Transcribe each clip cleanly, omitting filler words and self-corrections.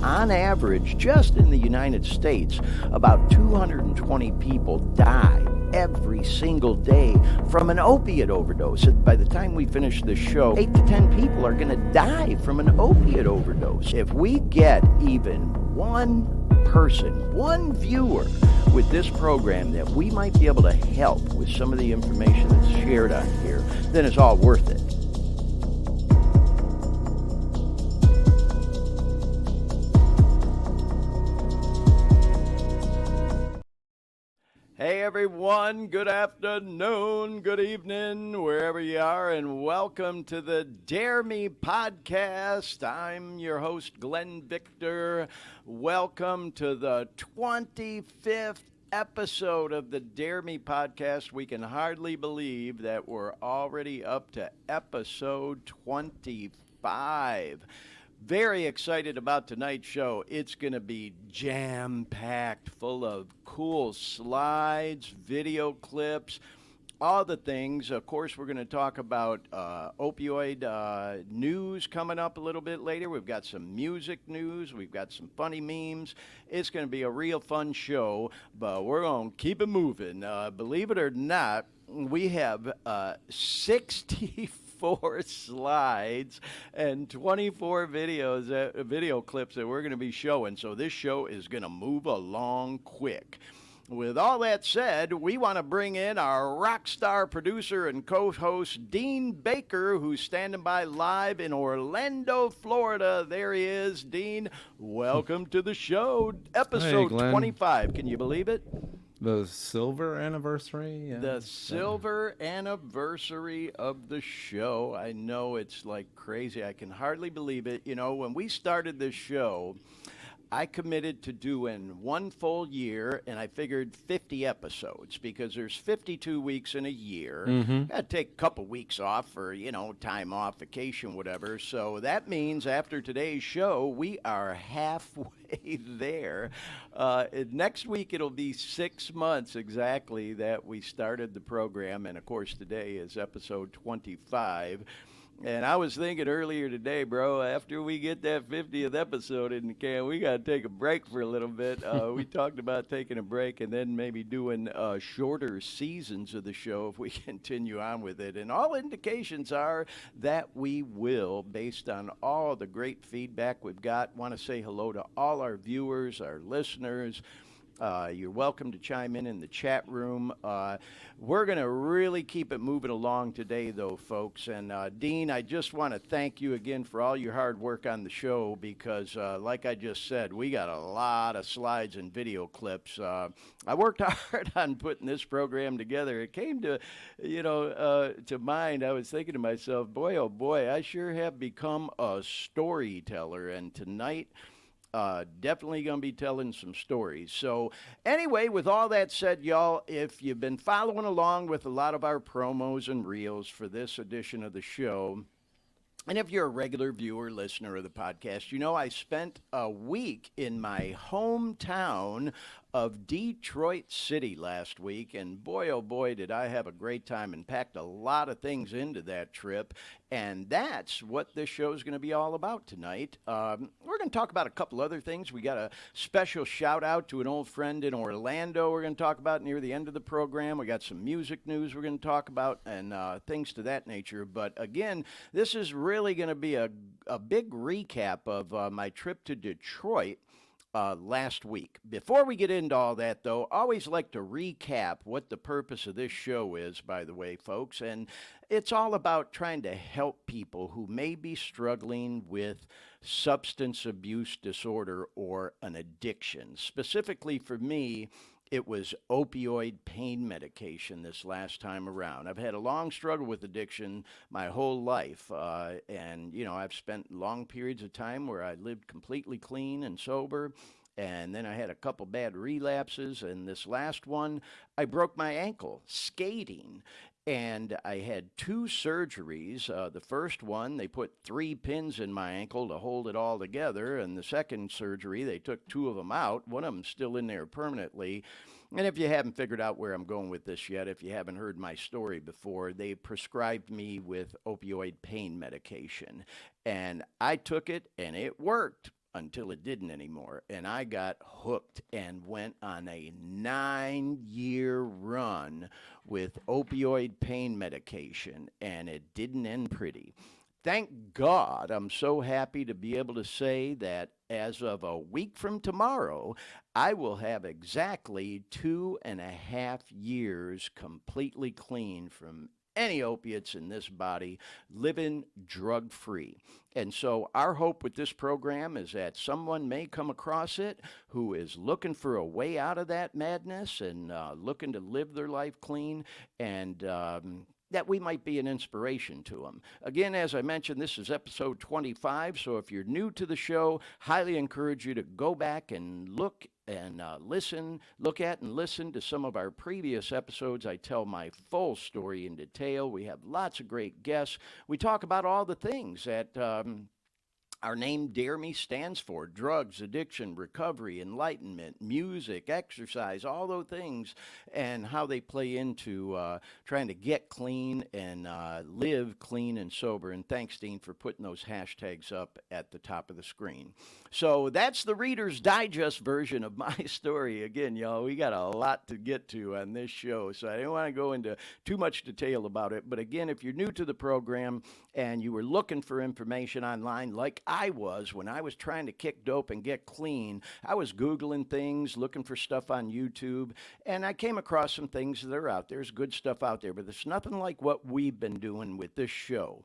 on average, just in the United States, about 220 people die every single day from an opiate overdose. By the time we finish this show, 8 to 10 people are going to die from an opiate overdose. If we get even one person, one viewer with this program that we might be able to help with some of the information that's shared on here, then it's all worth it. Hey everyone, good afternoon, good evening, wherever you are, and welcome to the Dare Me podcast. I'm your host, Glenn Victor. Welcome to the 25th episode of the Dare Me podcast. We can hardly believe that we're already up to episode 25. Very excited about tonight's show. It's going to be jam-packed, full of cool slides, video clips, all the things. Of course, we're going to talk about opioid news coming up a little bit later. We've got some music news. We've got some funny memes. It's going to be a real fun show, but we're going to keep it moving. Believe it or not, we have 64 slides and 24 video clips that we're going to be showing. So this show is going to move along quick. With all that said, we want to bring in our rock star producer and co-host, Dean Baker, who's standing by live in Orlando, Florida. There he is. Dean, welcome to the show. Episode 25. Can you believe it? The silver anniversary? Yeah. The silver anniversary of the show. I know it's like crazy. I can hardly believe it. You know, when we started this show, I committed to doing one full year, and I figured 50 episodes because there's 52 weeks in a year. Got to take a couple weeks off for, time off, vacation, whatever. So that means after today's show, we are halfway there. Next week, it'll be 6 months exactly that we started the program. And, of course, today is episode 25. And I was thinking earlier today, bro, after we get that 50th episode in the can, we got to take a break for a little bit. We talked about taking a break and then maybe doing shorter seasons of the show if we continue on with it. And all indications are that we will, based on all the great feedback we've got. Want to say hello to all our viewers, our listeners. You're welcome to chime in the chat room. We're going to really keep it moving along today, though, folks. And, Dean, I just want to thank you again for all your hard work on the show because, like I just said, we got a lot of slides and video clips. I worked hard on putting this program together. It came to, to mind. I was thinking to myself, boy, oh, boy, I sure have become a storyteller. And tonight, definitely going to be telling some stories. So anyway, with all that said, y'all, if you've been following along with a lot of our promos and reels for this edition of the show, and if you're a regular viewer, listener of the podcast, I spent a week in my hometown of Detroit City last week, and boy, oh boy, did I have a great time and packed a lot of things into that trip, and that's what this show is going to be all about tonight. We're going to talk about a couple other things. We got a special shout-out to an old friend in Orlando we're going to talk about near the end of the program. We got some music news we're going to talk about and things to that nature, but again, this is really going to be a big recap of my trip to Detroit last week. Before we get into all that, though, I always like to recap what the purpose of this show is, by the way, folks. And it's all about trying to help people who may be struggling with substance abuse disorder or an addiction. Specifically for me, it was opioid pain medication this last time around. I've had a long struggle with addiction my whole life. And I've spent long periods of time where I lived completely clean and sober. And then I had a couple bad relapses. And this last one, I broke my ankle skating. And I had 2 surgeries. The first one, they put 3 pins in my ankle to hold it all together. And the second surgery, they took 2 of them out. One of them's still in there permanently. And if you haven't figured out where I'm going with this yet, if you haven't heard my story before, they prescribed me with opioid pain medication. And I took it, and it worked. until it didn't anymore. And I got hooked and went on a 9-year run with opioid pain medication, and it didn't end pretty. Thank God, I'm so happy to be able to say that as of a week from tomorrow, I will have exactly 2.5 years completely clean from any opiates in this body, living drug free. And so, our hope with this program is that someone may come across it who is looking for a way out of that madness and looking to live their life clean, and that we might be an inspiration to them. Again, as I mentioned, this is episode 25. So if you're new to the show, highly encourage you to go back and look and look at and listen to some of our previous episodes. I tell my full story in detail. We have lots of great guests. We talk about all the things that our name Dare Me stands for: drugs, addiction, recovery, enlightenment, music, exercise, all those things, and how they play into trying to get clean and live clean and sober. And thanks, Dean, for putting those hashtags up at the top of the screen. So that's the Reader's Digest version of my story. Again, y'all, we got a lot to get to on this show, so I didn't want to go into too much detail about it. But again, if you're new to the program and you were looking for information online like I was when I was trying to kick dope and get clean, I was Googling things, looking for stuff on YouTube, and I came across some things that are out there. There's good stuff out there, but there's nothing like what we've been doing with this show.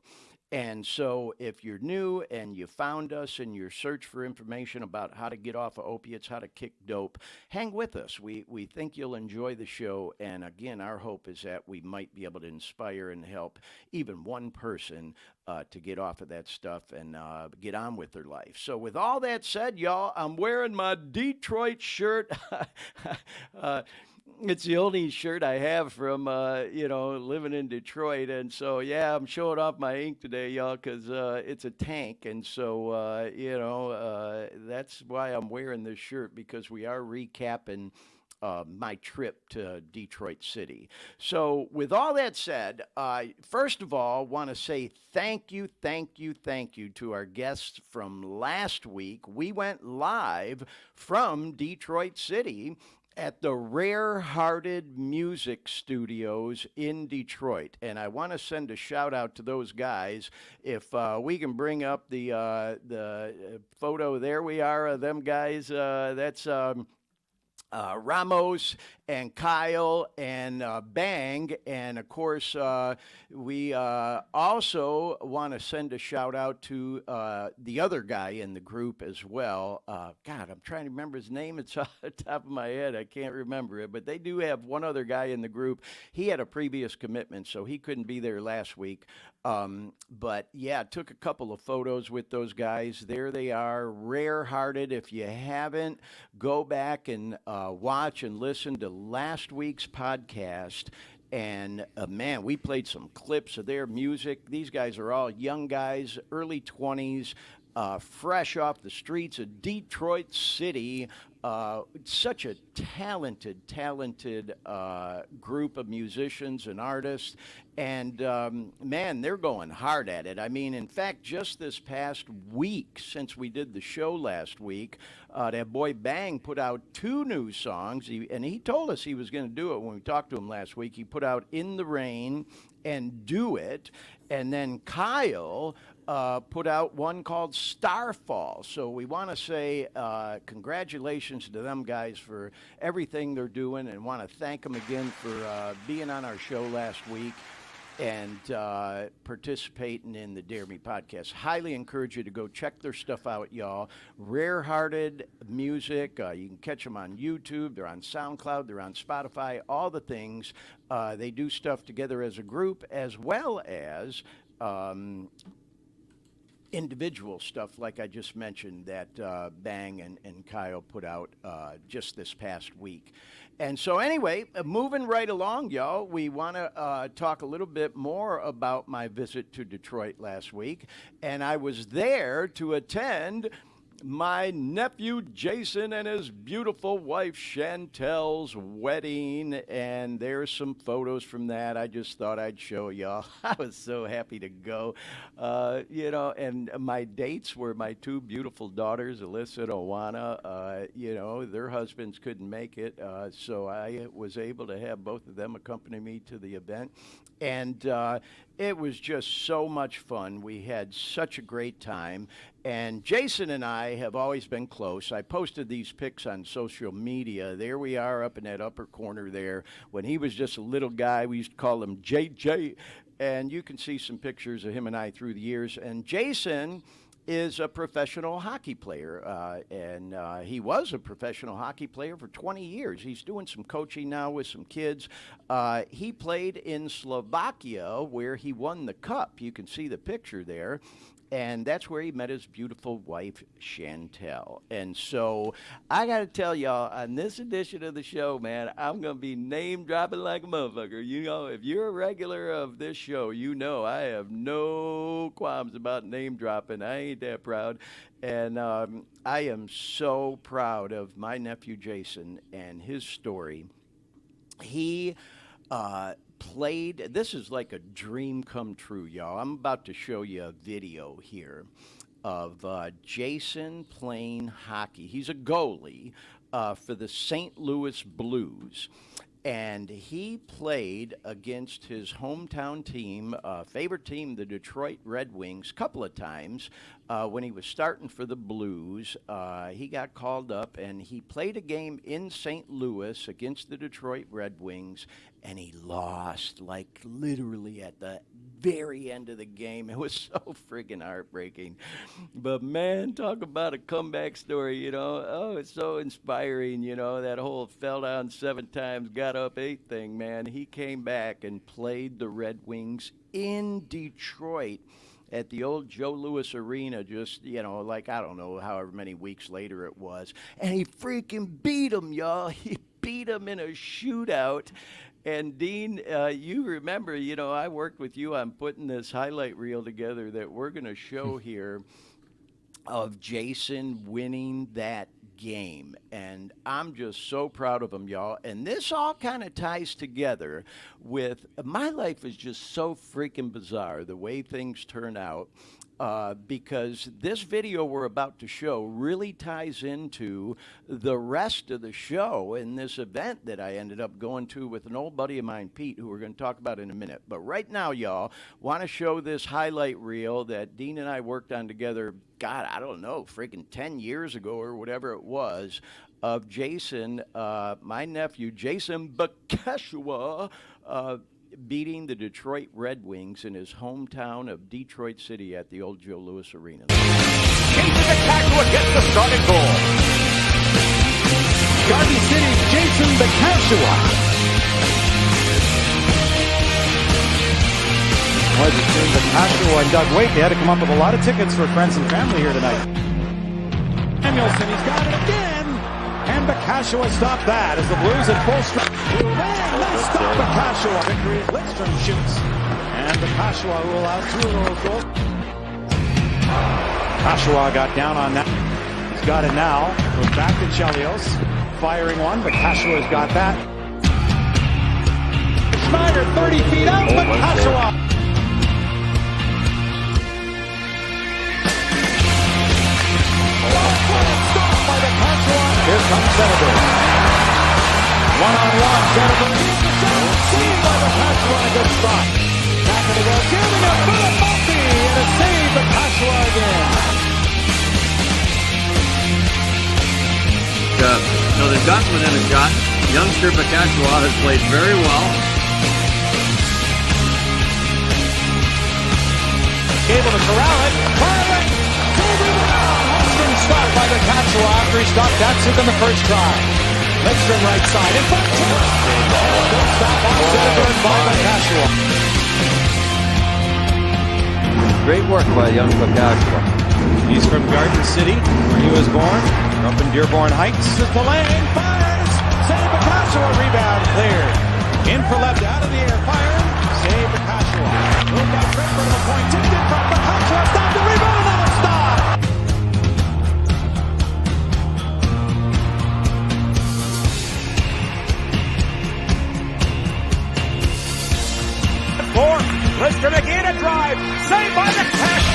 And so, if you're new and you found us in your search for information about how to get off of opiates, how to kick dope, hang with us. We think you'll enjoy the show. And again, our hope is that we might be able to inspire and help even one person to get off of that stuff and get on with their life. So, with all that said, y'all, I'm wearing my Detroit shirt. It's the only shirt I have from, living in Detroit. And so, yeah, I'm showing off my ink today, y'all, because it's a tank. And so, that's why I'm wearing this shirt, because we are recapping my trip to Detroit City. So, with all that said, first of all, want to say thank you to our guests from last week. We went live from Detroit City at the Rare Hearted Music Studios in Detroit. And I want to send a shout out to those guys. If we can bring up the photo, there we are, of them guys. That's Ramos and Kyle and Bang. And of course, we also want to send a shout out to the other guy in the group as well. God, I'm trying to remember his name. It's off the top of my head. I can't remember it. But they do have one other guy in the group. He had a previous commitment, so he couldn't be there last week. But yeah, took a couple of photos with those guys. There they are, Rare Hearted. If you haven't, go back and watch and listen to last week's podcast. And man, we played some clips of their music. These guys are all young guys, early 20s, fresh off the streets of Detroit City. Such a talented group of musicians and artists. And man, they're going hard at it. I mean, in fact, just this past week, since we did the show last week, that boy Bang put out 2 new songs. And he told us he was going to do it when we talked to him last week. He put out In the Rain and Do It. And then Kyle put out one called Starfall. So we want to say congratulations to them guys for everything they're doing, and want to thank them again for being on our show last week and participating in the Dare Me podcast. Highly encourage you to go check their stuff out, y'all. Rare Hearted Music. You can catch them on YouTube. They're on SoundCloud. They're on Spotify. All the things. They do stuff together as a group, as well as individual stuff, like I just mentioned, that Bang and Kyle put out just this past week. And so anyway, moving right along, y'all, we want to talk a little bit more about my visit to Detroit last week. And I was there to attend my nephew Jason and his beautiful wife Chantel's wedding, and there's some photos from that. I just thought I'd show y'all. I was so happy to go. And my dates were my two beautiful daughters, Alyssa and Owana. Their husbands couldn't make it, so I was able to have both of them accompany me to the event. And it was just so much fun. We had such a great time. And Jason and I have always been close. I posted these pics on social media. There we are up in that upper corner there. When he was just a little guy, we used to call him JJ. And you can see some pictures of him and I through the years. And Jason is a professional hockey player, and he was a professional hockey player for 20 years. He's doing some coaching now with some kids. He played in Slovakia, where he won the cup. You can see the picture there. And that's where he met his beautiful wife, Chantel. And so I got to tell y'all, on this edition of the show, man, I'm going to be name dropping like a motherfucker. If you're a regular of this show, I have no qualms about name dropping. I ain't that proud. And I am so proud of my nephew, Jason, and his story. He played, this is like a dream come true, y'all. I'm about to show you a video here of Jason playing hockey. He's a goalie for the St. Louis Blues. And he played against his hometown team, favorite team, the Detroit Red Wings, a couple of times. When he was starting for the Blues, he got called up, and he played a game in St. Louis against the Detroit Red Wings, and he lost, like literally at the very end of the game. It was so friggin' heartbreaking. But man, talk about a comeback story, it's so inspiring, that whole fell down 7 times, got up 8 thing, man. He came back and played the Red Wings in Detroit at the old Joe Louis Arena, just, like, I don't know, however many weeks later it was. And he freaking beat him, y'all. He beat him in a shootout. And Dean, you remember, I worked with you on putting this highlight reel together that we're going to show here of Jason winning that game. And I'm just so proud of him, y'all. And this all kind of ties together with my life is just so freaking bizarre, the way things turn out. Because this video we're about to show really ties into the rest of the show in this event that I ended up going to with an old buddy of mine, Pete, who we're going to talk about in a minute. But right now, y'all, want to show this highlight reel that Dean and I worked on together, God, I don't know, freaking 10 years ago or whatever it was, of Jason, my nephew, Jason Bekeshua, beating the Detroit Red Wings in his hometown of Detroit City at the old Joe Louis Arena. Jason Bekeshua gets the starting goal. Garden City's Jason Bekeshua. Was it between Bekeshua and Doug Waite? They had to come up with a lot of tickets for friends and family here tonight. Samuelson, he's got it again. And Bekeshua stopped that as the Blues in full strength. Nice stop, Bekeshua. Victory as Lidstrom shoots. And Bekeshua who allowed 2 of those goals. Bekeshua got down on that. He's got it now. Goes back to Chelios. Firing one. Bekeshua's got that. Snyder 30 feet out. Bekeshua. Stop by Bekeshua. Here comes Senator. One-on-one, Senator. Save by Bekeshua on a good spot. Back in the goal, giving it for the Buffy, and a save Bekeshua again. They've gotten within a shot. Youngster Bekeshua has played very well. Able to corral it. Fire it. Lidstrom stopped by Bekeshua after he stopped Datsuk on the first try. Lidstrom right side. In front. Good stop on Senator by Bekeshua. Great work by young Bekeshua. He's from Garden City, where he was born. Up in Dearborn Heights. This is the lane. Fires. Save Bekeshua. Rebound cleared. In for left. Out of the air. Firing. Save Bekeshua. Moved out straight for the point. Tipped in front. Bekeshua. Stop the rebound. Another stop. drive. Saved by the catch.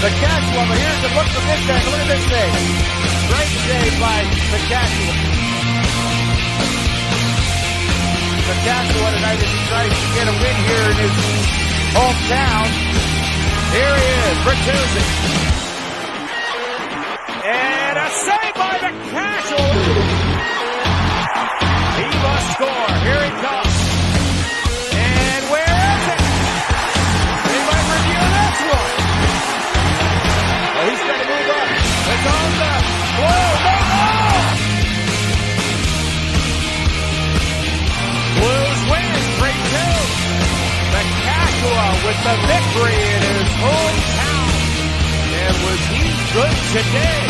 The catch over here to look from this angle. Look at this thing. Great save by the catch. The catch tonight as he tries to get a win here in his hometown. Here he is, Bertuzzi. And a save by the Castle. He must score. Here he comes. And where is it? We might review this one. Well, he's going to move up. It's on the Blue. No, no! Blues win 3-2. The Cashua with the victory in his hometown. And was he good today?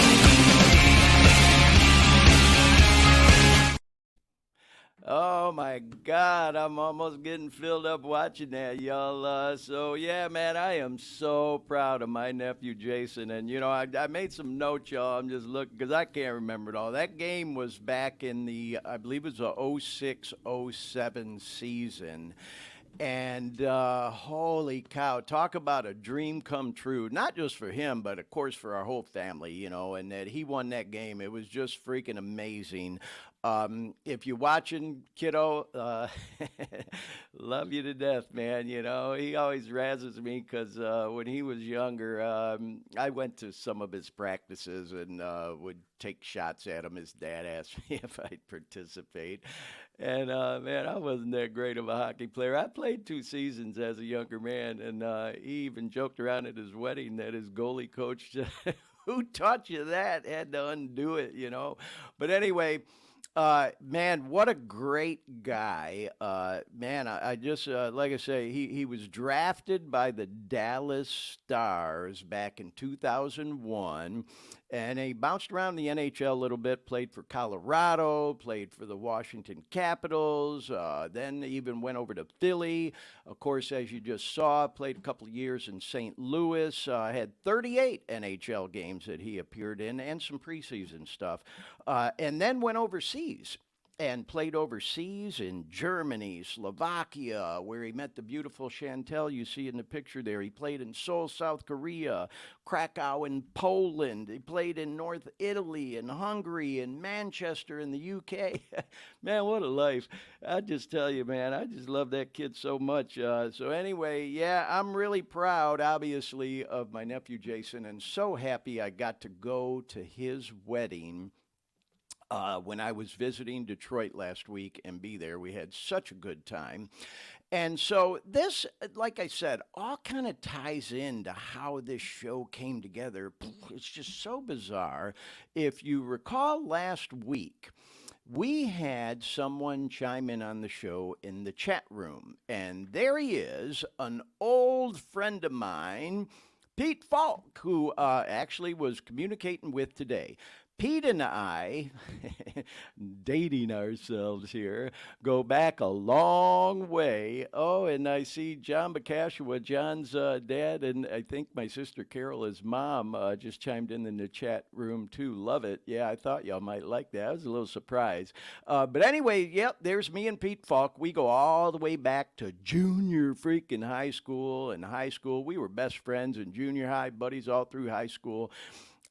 Oh my God, I'm almost getting filled up watching that, y'all. So yeah, man, I am so proud of my nephew Jason. And you know, I made some notes, y'all. I'm just looking because I can't remember it all. That game was back in the, I believe it was the 06-07 season. And holy cow, talk about a dream come true, not just for him, but of course for our whole family, you know, and that he won that game. It was just freaking amazing. If you're watching, kiddo, love you to death, man. You know, he always razzes me because when he was younger, I went to some of his practices and would take shots at him. His dad asked me if I'd participate. And, man, I wasn't that great of a hockey player. I played 2 seasons as a younger man, and he even joked around at his wedding that his goalie coach, who taught you that, had to undo it, you know. But anyway, man, what a great guy. Man, I just, like I say, he was drafted by the Dallas Stars back in 2001, and he bounced around the NHL a little bit, played for Colorado, played for the Washington Capitals, then even went over to Philly. Of course, as you just saw, played a couple of years in St. Louis, had 38 NHL games that he appeared in, and some preseason stuff, and then went overseas and played overseas in Germany, Slovakia, where he met the beautiful Chantel you see in the picture there. He played in Seoul, South Korea, Krakow in Poland. He played in North Italy and Hungary and Manchester in the UK. Man, what a life. I just tell you, man, I just love that kid so much. So anyway, yeah, I'm really proud, obviously, of my nephew Jason, and so happy I got to go to his wedding when I was visiting Detroit last week and be there. We had such a good time. And so this, like I said, all kind of ties into how this show came together. It's just so bizarre. If you recall last week, we had someone chime in on the show in the chat room. And there he is, an old friend of mine, Pete Falk, who actually was communicating with today. Pete and I, dating ourselves here, go back a long way. Oh, and I see John Bacashua, John's dad, and I think my sister Carol, his mom, just chimed in the chat room too. Love it. Yeah, I thought y'all might like that. I was a little surprised. But anyway, yep, there's me and Pete Falk. We go all the way back to junior freaking high school. In high school, we were best friends in junior high, buddies all through high school.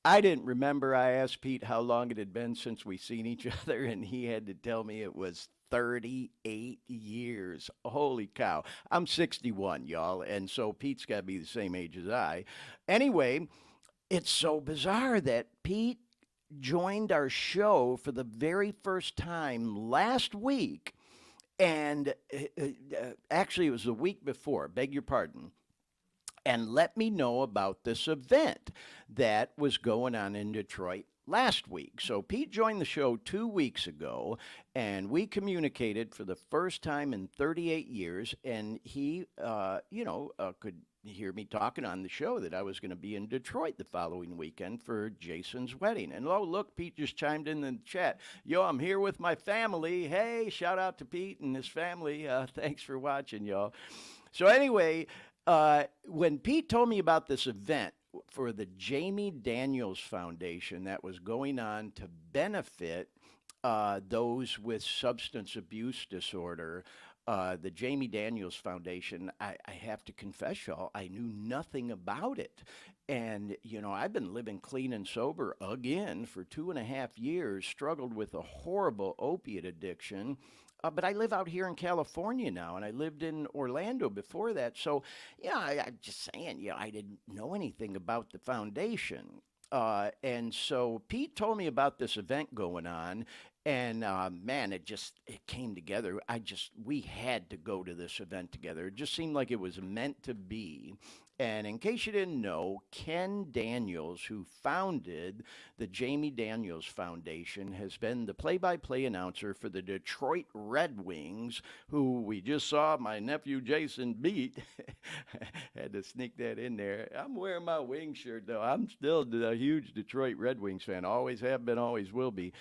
I didn't remember. I asked Pete how long it had been since we seen each other, and he had to tell me it was 38 years. Holy cow. I'm 61, y'all, and so Pete's got to be the same age as I. Anyway, it's so bizarre that Pete joined our show for the very first time last week, and actually it was the week before, beg your pardon, and let me know about this event that was going on in Detroit last week. So Pete joined the show 2 weeks ago, and we communicated for the first time in 38 years, and he, could hear me talking on the show that I was going to be in Detroit the following weekend for Jason's wedding. And oh, look, Pete just chimed in the chat. Yo, I'm here with my family. Hey, shout out to Pete and his family. Thanks for watching, y'all. So anyway, when Pete told me about this event for the Jamie Daniels Foundation that was going on to benefit those with substance abuse disorder, the Jamie Daniels Foundation, I have to confess, y'all, I knew nothing about it. And, I've been living clean and sober again for 2.5 years, struggled with a horrible opiate addiction. But I live out here in California now, and I lived in Orlando before that. So, I'm just saying, I didn't know anything about the foundation. And so Pete told me about this event going on, and man, it came together. We had to go to this event together. It just seemed like it was meant to be. And in case you didn't know, Ken Daniels, who founded the Jamie Daniels Foundation, has been the play-by-play announcer for the Detroit Red Wings, who we just saw my nephew Jason beat. Had to sneak that in there. I'm wearing my Wings shirt, though. I'm still a huge Detroit Red Wings fan. Always have been, always will be.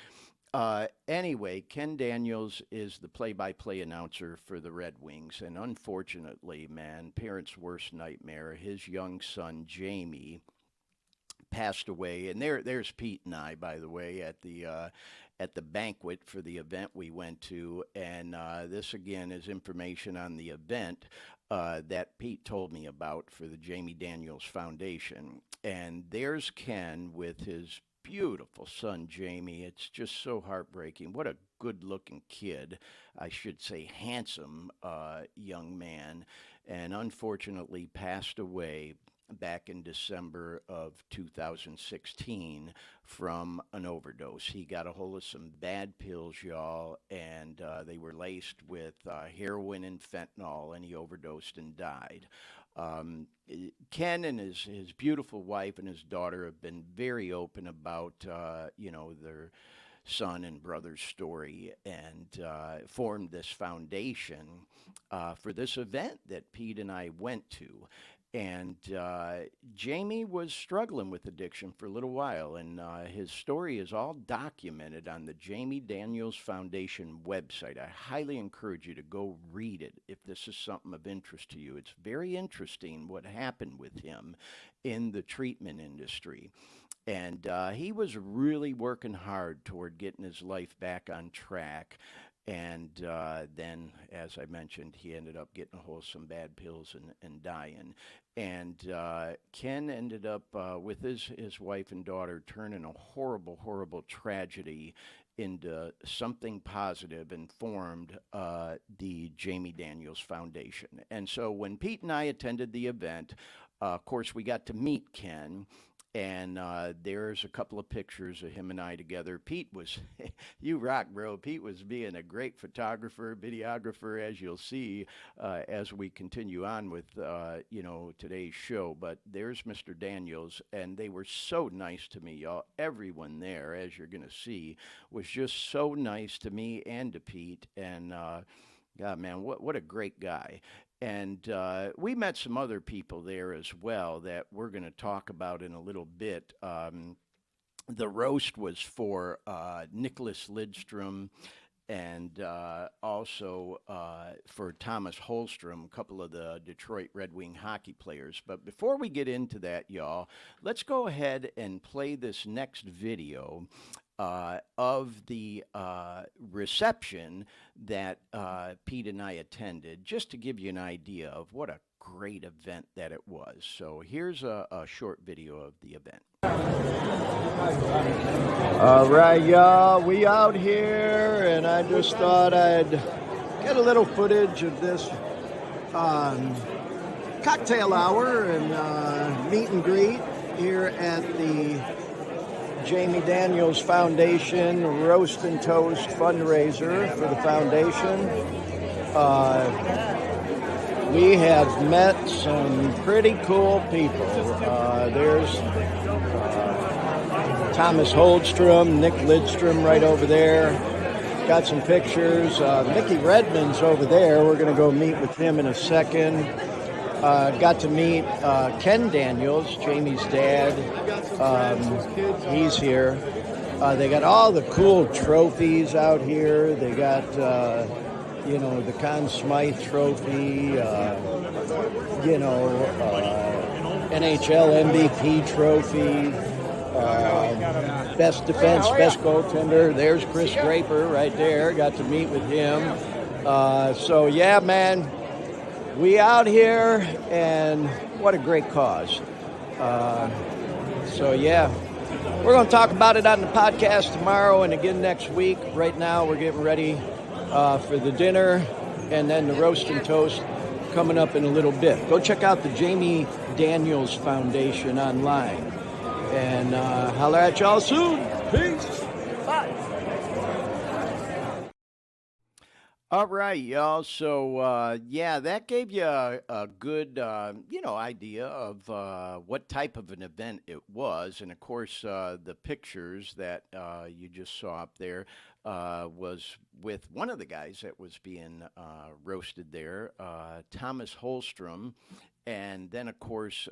Anyway, Ken Daniels is the play-by-play announcer for the Red Wings, and unfortunately, man, parents' worst nightmare, his young son, Jamie, passed away. And there's Pete and I, by the way, at the banquet for the event we went to. And this, again, is information on the event that Pete told me about for the Jamie Daniels Foundation. And there's Ken with his beautiful son, Jamie. It's just so heartbreaking. What a good-looking kid. I should say handsome young man. And unfortunately passed away back in December of 2016 from an overdose. He got a hold of some bad pills, y'all, and they were laced with heroin and fentanyl, and he overdosed and died. Ken and his beautiful wife and his daughter have been very open about, their son and brother's story, and formed this foundation for this event that Pete and I went to. And Jamie was struggling with addiction for a little while, and his story is all documented on the Jamie Daniels Foundation website. I highly encourage you to go read it if this is something of interest to you. It's very interesting what happened with him in the treatment industry. And he was really working hard toward getting his life back on track. And then, as I mentioned, he ended up getting a hold of some bad pills and dying. And Ken ended up with his wife and daughter turning a horrible, horrible tragedy into something positive, and formed the Jamie Daniels Foundation. And so when Pete and I attended the event, of course, we got to meet Ken. And there's a couple of pictures of him and I together. Pete was, you rock, bro. Pete was being a great photographer, videographer, as you'll see as we continue on with, today's show. But there's Mr. Daniels, and they were so nice to me, y'all. Everyone there, as you're going to see, was just so nice to me and to Pete. And, God, man, what a great guy. And we met some other people there as well that we're going to talk about in a little bit. The roast was for Nicholas Lidstrom, and also for Thomas Holstrom, a couple of the Detroit Red Wing hockey players. But before we get into that, y'all, let's go ahead and play this next video of the reception that Pete and I attended, just to give you an idea of what a great event that it was. So here's a short video of the event. All right, y'all, we out here, and I just thought I'd get a little footage of this cocktail hour and meet and greet here at the Jamie Daniels Foundation Roast and Toast fundraiser for the foundation. We have met some pretty cool people. There's Thomas Holstrom, Nick Lidstrom right over there. Got some pictures. Mickey Redmond's over there. We're going to go meet with him in a second. Got to meet Ken Daniels, Jamie's dad. He's here. They got all the cool trophies out here. They got, the Conn Smythe trophy, NHL MVP trophy, best defense, best goaltender. There's Chris Draper right there. Got to meet with him. So yeah, man, we out here, and what a great cause. So yeah, we're going to talk about it on the podcast tomorrow and again next week. Right now, we're getting ready for the dinner, and then the roast and toast coming up in a little bit. Go check out the Jamie Daniels Foundation online, and holler at y'all soon. Peace. Bye. All right, y'all. So, yeah, that gave you a good, idea of what type of an event it was. And, of course, the pictures that you just saw up there was with one of the guys that was being roasted there, Thomas Holstrom. And then, of course,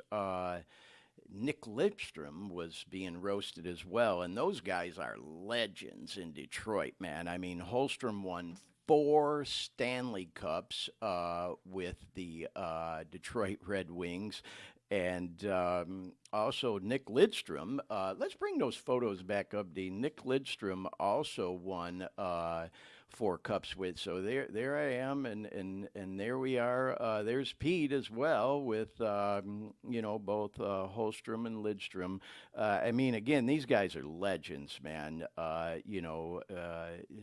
Nick Lidstrom was being roasted as well. And those guys are legends in Detroit, man. I mean, Holstrom won 4 Stanley Cups with the Detroit Red Wings. And also Nick Lidstrom. Let's bring those photos back up, Dean. Nick Lidstrom also won 4 cups with. So there I am, and there we are. There's Pete as well with both Holstrom and Lidstrom. I mean, again, these guys are legends, man.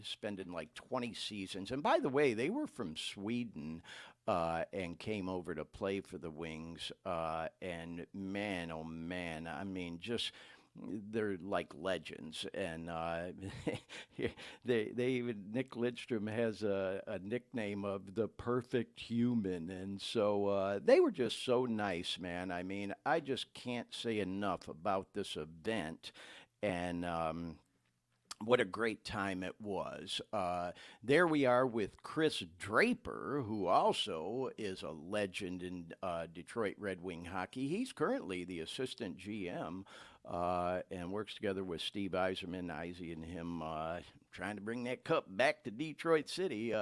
Spending like 20 seasons. And by the way, they were from Sweden. And came over to play for the Wings. And man, oh man, I mean, just they're like legends. And they even Nick Lidstrom has a nickname of the perfect human. And so they were just so nice, man. I mean, I just can't say enough about this event. And what a great time it was. There we are with Chris Draper, who also is a legend in Detroit Red Wing hockey. He's currently the assistant GM and works together with Steve Yzerman, Izzy, and him trying to bring that cup back to Detroit City.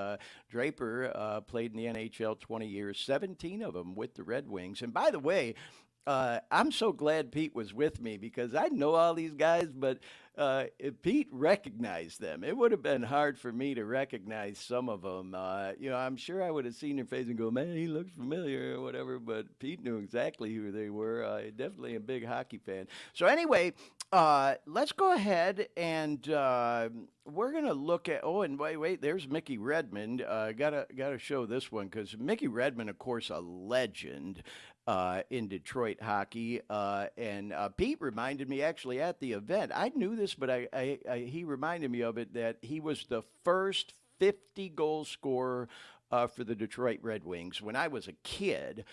Draper played in the NHL 20 years, 17 of them with the Red Wings. And by the way, I'm so glad Pete was with me because I know all these guys, but if Pete recognized them, it would have been hard for me to recognize some of them. I'm sure I would have seen their face and go, man, he looks familiar or whatever, but Pete knew exactly who they were. Definitely a big hockey fan. So anyway, let's go ahead and we're going to look at, and wait, there's Mickey Redmond. Gotta show this one because Mickey Redmond, of course, a legend in Detroit hockey. And Pete reminded me actually at the event. I knew this, but he reminded me of it, that he was the first 50-goal scorer for the Detroit Red Wings. When I was a kid,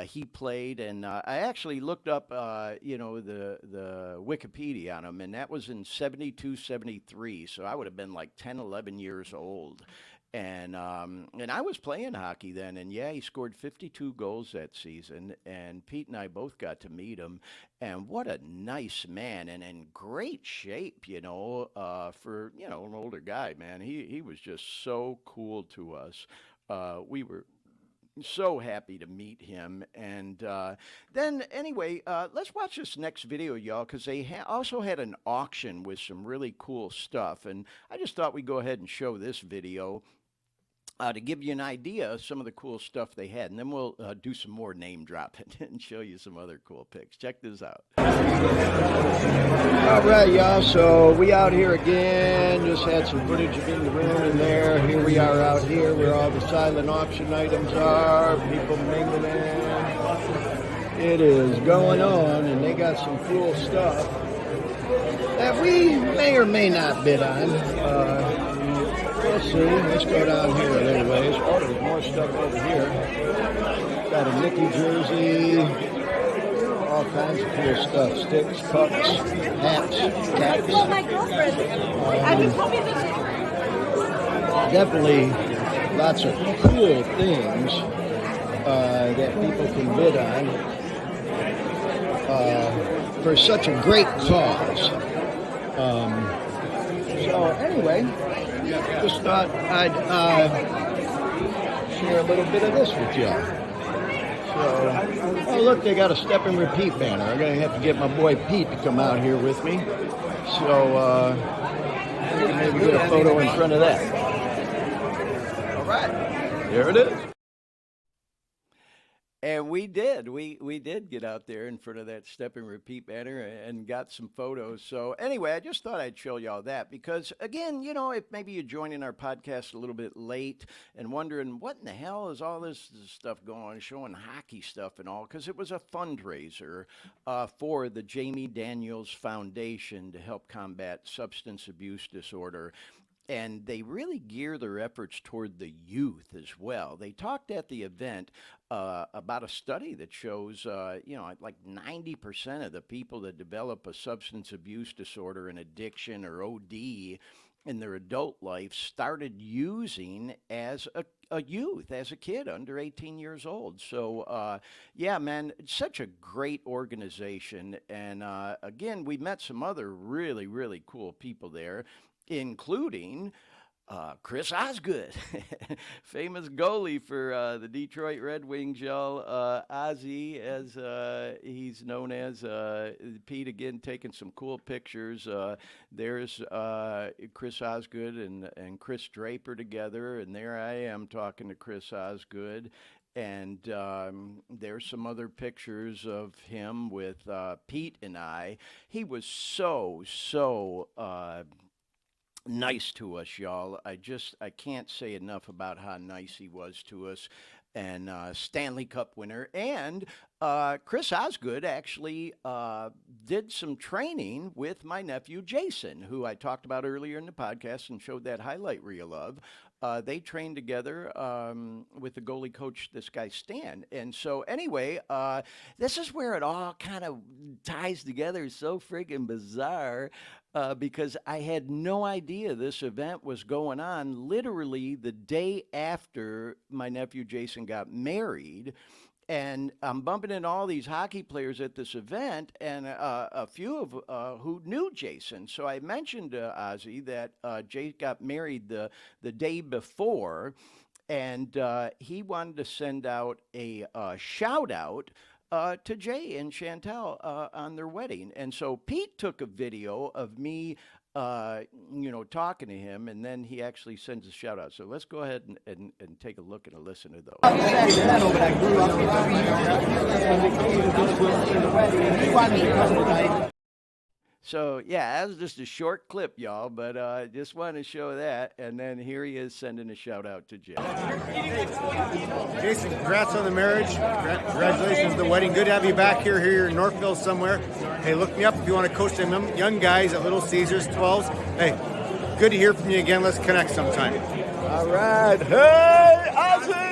he played, and I actually looked up, the Wikipedia on him, and that was in 72, 73. So I would have been like 10, 11 years old. And I was playing hockey then, and yeah, he scored 52 goals that season, and Pete and I both got to meet him, and what a nice man, and in great shape, for, an older guy, man. He was just so cool to us. We were so happy to meet him. And then anyway, let's watch this next video, y'all, because they also had an auction with some really cool stuff, and I just thought we'd go ahead and show this video to give you an idea of some of the cool stuff they had. And then we'll do some more name dropping and show you some other cool pics. Check this out. All right, y'all. So we out here again. Just had some footage of in the room in there. Here we are out here where all the silent auction items are. People mingling. It is going on, and they got some cool stuff that we may or may not bid on. Let's see. Let's go down here a little ways. Oh, there's more stuff over here. Got a Mickey jersey. All kinds of cool stuff. Sticks, cups, hats, caps. Well, my girlfriend. I just told me this. Definitely lots of cool things that people can bid on for such a great cause. So anyway, just thought I'd share a little bit of this with y'all. So, oh look, they got a step and repeat banner. I'm going to have to get my boy Pete to come out here with me. So maybe get a photo in front of that. All right. Here it is. And we did. We did get out there in front of that step and repeat banner and got some photos. So anyway, I just thought I'd show y'all that because again, if maybe you're joining our podcast a little bit late and wondering what in the hell is all this stuff going on, showing hockey stuff and all, because it was a fundraiser for the Jamie Daniels Foundation to help combat substance abuse disorder. And they really gear their efforts toward the youth as well. They talked at the event about a study that shows, like 90% of the people that develop a substance abuse disorder, an addiction, or OD in their adult life started using as a youth, as a kid under 18 years old. So, yeah, man, it's such a great organization. And again, we met some other really, really cool people there, including Chris Osgood, famous goalie for the Detroit Red Wings, y'all. Ozzy, as he's known as. Pete, again, taking some cool pictures. There's Chris Osgood and Chris Draper together, and there I am talking to Chris Osgood. And there's some other pictures of him with Pete and I. He was so nice to us, y'all. I can't say enough about how nice he was to us. And Stanley Cup winner. And Chris Osgood actually did some training with my nephew Jason, who I talked about earlier in the podcast and showed that highlight reel of. They trained together with the goalie coach, this guy Stan. And so anyway, this is where it all kind of ties together so friggin' bizarre. Because I had no idea this event was going on literally the day after my nephew Jason got married. And I'm bumping into all these hockey players at this event, and a few of who knew Jason. So I mentioned to Ozzy that Jay got married the day before, and he wanted to send out a shout out to Jay and Chantel on their wedding. And so Pete took a video of me, talking to him, and then he actually sends a shout out. So let's go ahead and take a look and a listen to those. So, yeah, that was just a short clip, y'all, but just wanted to show that. And then here he is sending a shout out to Jay. Jason, congrats on the marriage. Congratulations on the wedding. Good to have you back here. Here in Northville somewhere. Hey, look me up if you want to coach them young guys at Little Caesars 12s. Hey, good to hear from you again. Let's connect sometime. All right. Hey, Ozzy!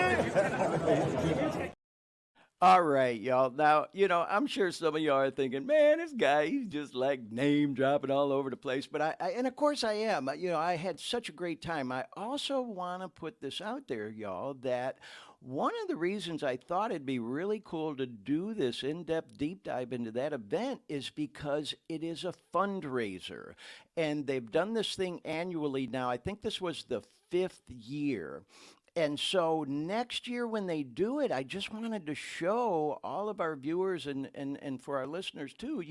All right, y'all. Now, I'm sure some of y'all are thinking, man, this guy, he's just like name dropping all over the place. But and of course I am. I had such a great time. I also want to put this out there, y'all, that one of the reasons I thought it'd be really cool to do this in-depth deep dive into that event is because it is a fundraiser. And they've done this thing annually now. I think this was the 5th year. And so next year when they do it, I just wanted to show all of our viewers and for our listeners too,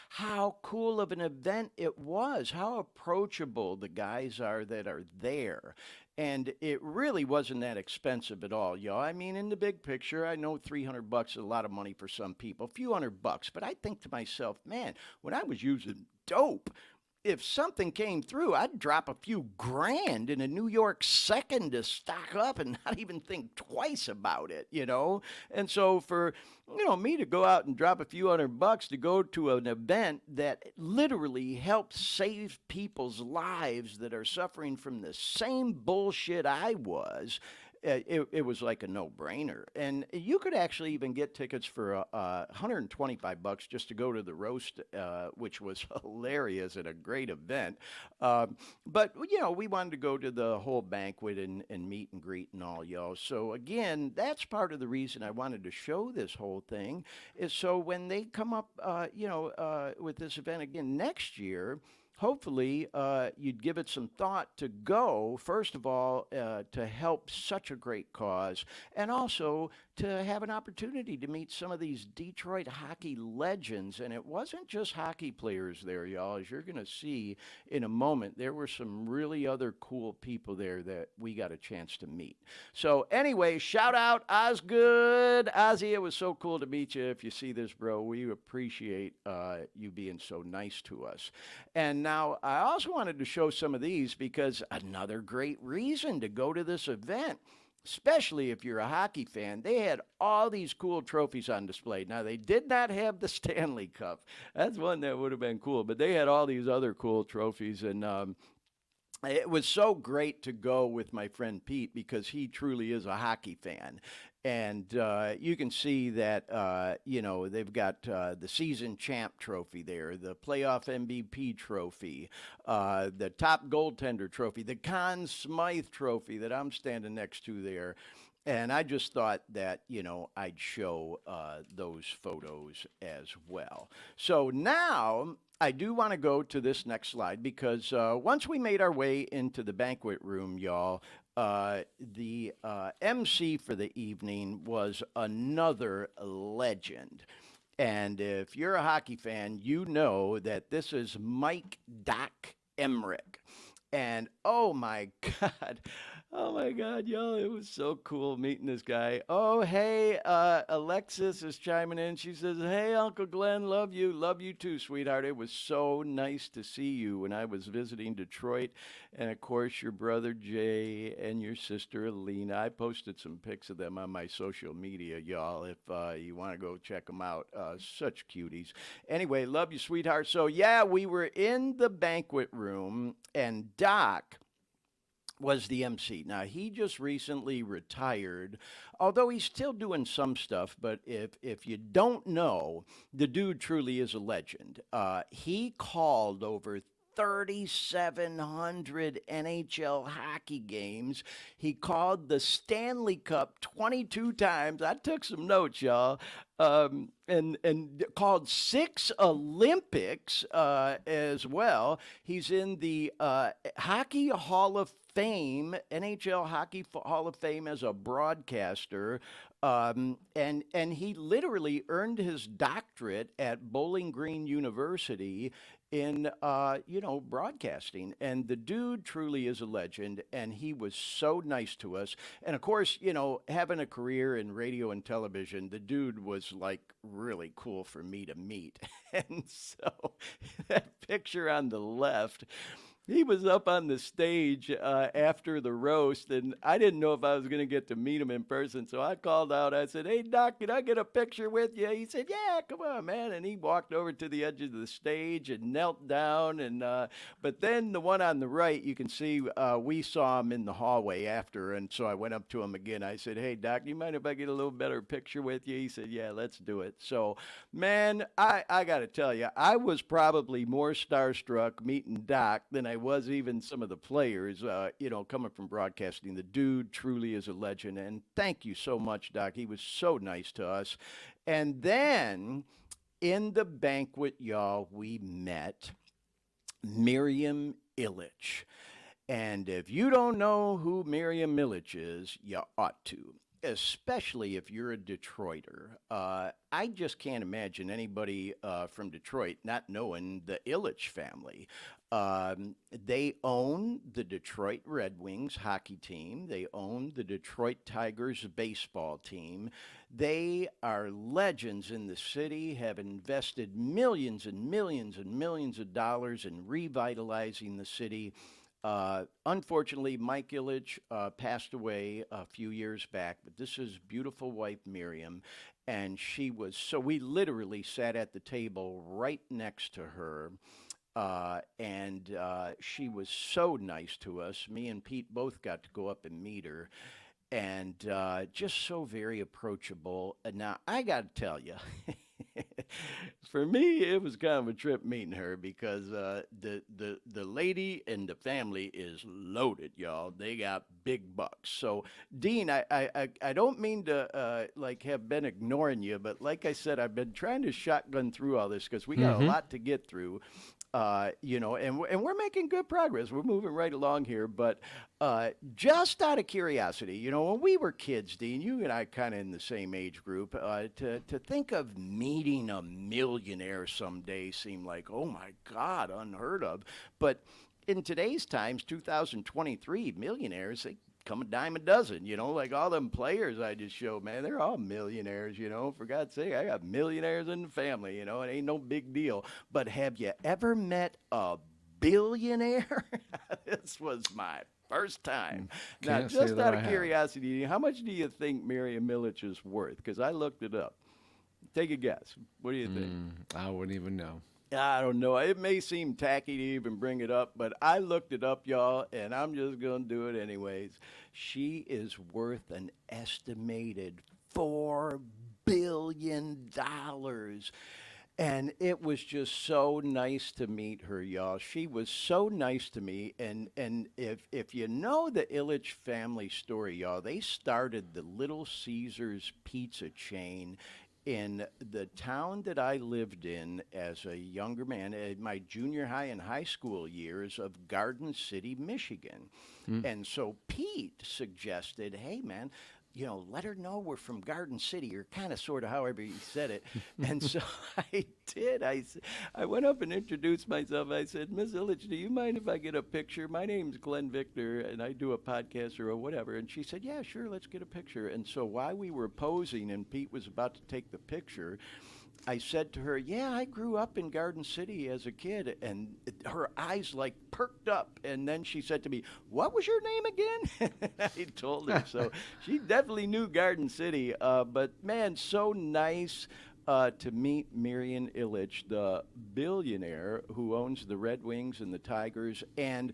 how cool of an event it was, how approachable the guys are that are there. And it really wasn't that expensive at all, y'all. I mean, in the big picture, I know $300 is a lot of money for some people, a few $100, but I think to myself, man, when I was using dope, if something came through, I'd drop a few grand in a New York second to stock up and not even think twice about it, And so for, me to go out and drop a few $100 to go to an event that literally helps save people's lives that are suffering from the same bullshit I was, it was like a no-brainer. And you could actually even get tickets for $125 just to go to the roast, which was hilarious and a great event. But, we wanted to go to the whole banquet and meet and greet and all, y'all. So, again, that's part of the reason I wanted to show this whole thing is so when they come up, with this event again next year, hopefully you'd give it some thought to go, first of all, to help such a great cause, and also to have an opportunity to meet some of these Detroit hockey legends. And it wasn't just hockey players there, y'all. As you're going to see in a moment, there were some really other cool people there that we got a chance to meet. So anyway, shout out Osgood. Ozzy, it was so cool to meet you. If you see this, bro, we appreciate you being so nice to us. And now I also wanted to show some of these because another great reason to go to this event, especially if you're a hockey fan. They had all these cool trophies on display. Now, they did not have the Stanley Cup. That's one that would have been cool, but they had all these other cool trophies. And it was so great to go with my friend Pete because he truly is a hockey fan. And you can see that, they've got the season champ trophy there, the playoff MVP trophy, the top goaltender trophy, the Conn Smythe trophy that I'm standing next to there. And I just thought that, I'd show those photos as well. So now I do want to go to this next slide because once we made our way into the banquet room, y'all, the MC for the evening was another legend. And if you're a hockey fan, you know that this is Mike Doc Emmerich. And oh my God, y'all, it was so cool meeting this guy. Oh, hey, Alexis is chiming in. She says, hey, Uncle Glenn, love you too, sweetheart. It was so nice to see you when I was visiting Detroit. And of course, your brother Jay and your sister Alina. I posted some pics of them on my social media, y'all, if you want to go check them out. Such cuties. Anyway, love you, sweetheart. So, yeah, we were in the banquet room, and Doc was the MC. Now, he just recently retired, although he's still doing some stuff. But if you don't know, the dude truly is a legend. He called over 3,700 NHL hockey games. He called the Stanley Cup 22 times. I took some notes, y'all. And called 6 Olympics as well. He's in the Hockey Hall of Fame, NHL Hockey Hall of Fame as a broadcaster. And he literally earned his doctorate at Bowling Green University in, broadcasting. And the dude truly is a legend, and he was so nice to us. And of course, having a career in radio and television, the dude was like really cool for me to meet. And so that picture on the left, he was up on the stage after the roast, and I didn't know if I was going to get to meet him in person. So I called out. I said, hey, Doc, can I get a picture with you? He said, yeah, come on, man. And he walked over to the edge of the stage and knelt down. And but then the one on the right, you can see we saw him in the hallway after. And so I went up to him again. I said, hey, Doc, you mind if I get a little better picture with you? He said, yeah, let's do it. So, man, I got to tell you, I was probably more starstruck meeting Doc than I was even some of the players, coming from broadcasting. The dude truly is a legend, and thank you so much, Doc. He was so nice to us. And then in the banquet, y'all, we met Marian Ilitch. And if you don't know who Marian Ilitch is, you ought to, especially if you're a Detroiter. I just can't imagine anybody from Detroit not knowing the Ilitch family. They own the Detroit Red Wings hockey team. They own the Detroit Tigers baseball team. They are legends in the city, have invested millions and millions and millions of dollars in revitalizing the city. Unfortunately, Mike Ilitch passed away a few years back, but this is beautiful wife Miriam, and we literally sat at the table right next to her, and she was so nice to us. Me and Pete both got to go up and meet her, and just so very approachable. And now, I got to tell you, for me, it was kind of a trip meeting her because the lady and the family is loaded, y'all. They got big bucks. So, Dean, I don't mean to have been ignoring you, but like I said, I've been trying to shotgun through all this because we got a lot to get through. And we're making good progress. We're moving right along here. But just out of curiosity, when we were kids, Dean, you and I kind of in the same age group, to think of meeting a millionaire someday seemed like, oh my God, unheard of. But in today's times, 2023, millionaires, they come a dime a dozen, like all them players I just showed, man, they're all millionaires, for God's sake, I got millionaires in the family, it ain't no big deal. But have you ever met a billionaire? This was my first time. Now, Can't say just that out I of have. curiosity, how much do you think Marian Ilitch is worth? Because I looked it up. Take a guess. What do you think? I wouldn't even know. I don't know. It may seem tacky to even bring it up, but I looked it up, y'all, and I'm just going to do it anyways. She is worth an estimated $4 billion. And it was just so nice to meet her, y'all. She was so nice to me. And if you know the Ilitch family story, y'all, they started the Little Caesars pizza chain in the town that I lived in as a younger man, in my junior high and high school years of Garden City, Michigan. And so Pete suggested, hey, man, let her know we're from Garden City, or kind of sort of however he said it. And so I did. I went up and introduced myself. I said, Miss Ilitch, do you mind if I get a picture? My name's Glenn Victor, and I do a podcast or whatever. And she said, yeah, sure, let's get a picture. And so while we were posing and Pete was about to take the picture, I said to her, yeah, I grew up in Garden City as a kid. And her eyes perked up. And then she said to me, what was your name again? I told her. So she definitely knew Garden City. But man, so nice to meet Marian Ilitch, the billionaire who owns the Red Wings and the Tigers. And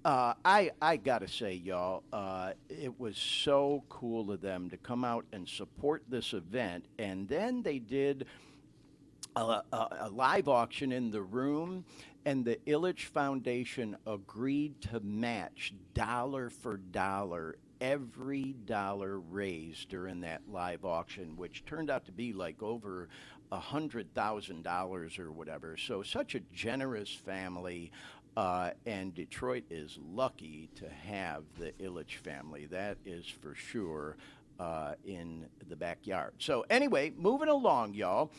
I got to say, y'all, it was so cool of them to come out and support this event. And then they did a live auction in the room, and the Ilitch Foundation agreed to match dollar for dollar every dollar raised during that live auction, which turned out to be over $100,000 or whatever. So such a generous family. And Detroit is lucky to have the Ilitch family. That is for sure in the backyard. So anyway, moving along, y'all.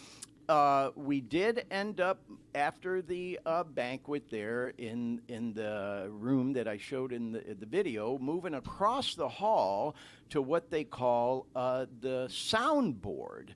We did end up, after the banquet there in the room that I showed in the video, moving across the hall to what they call the soundboard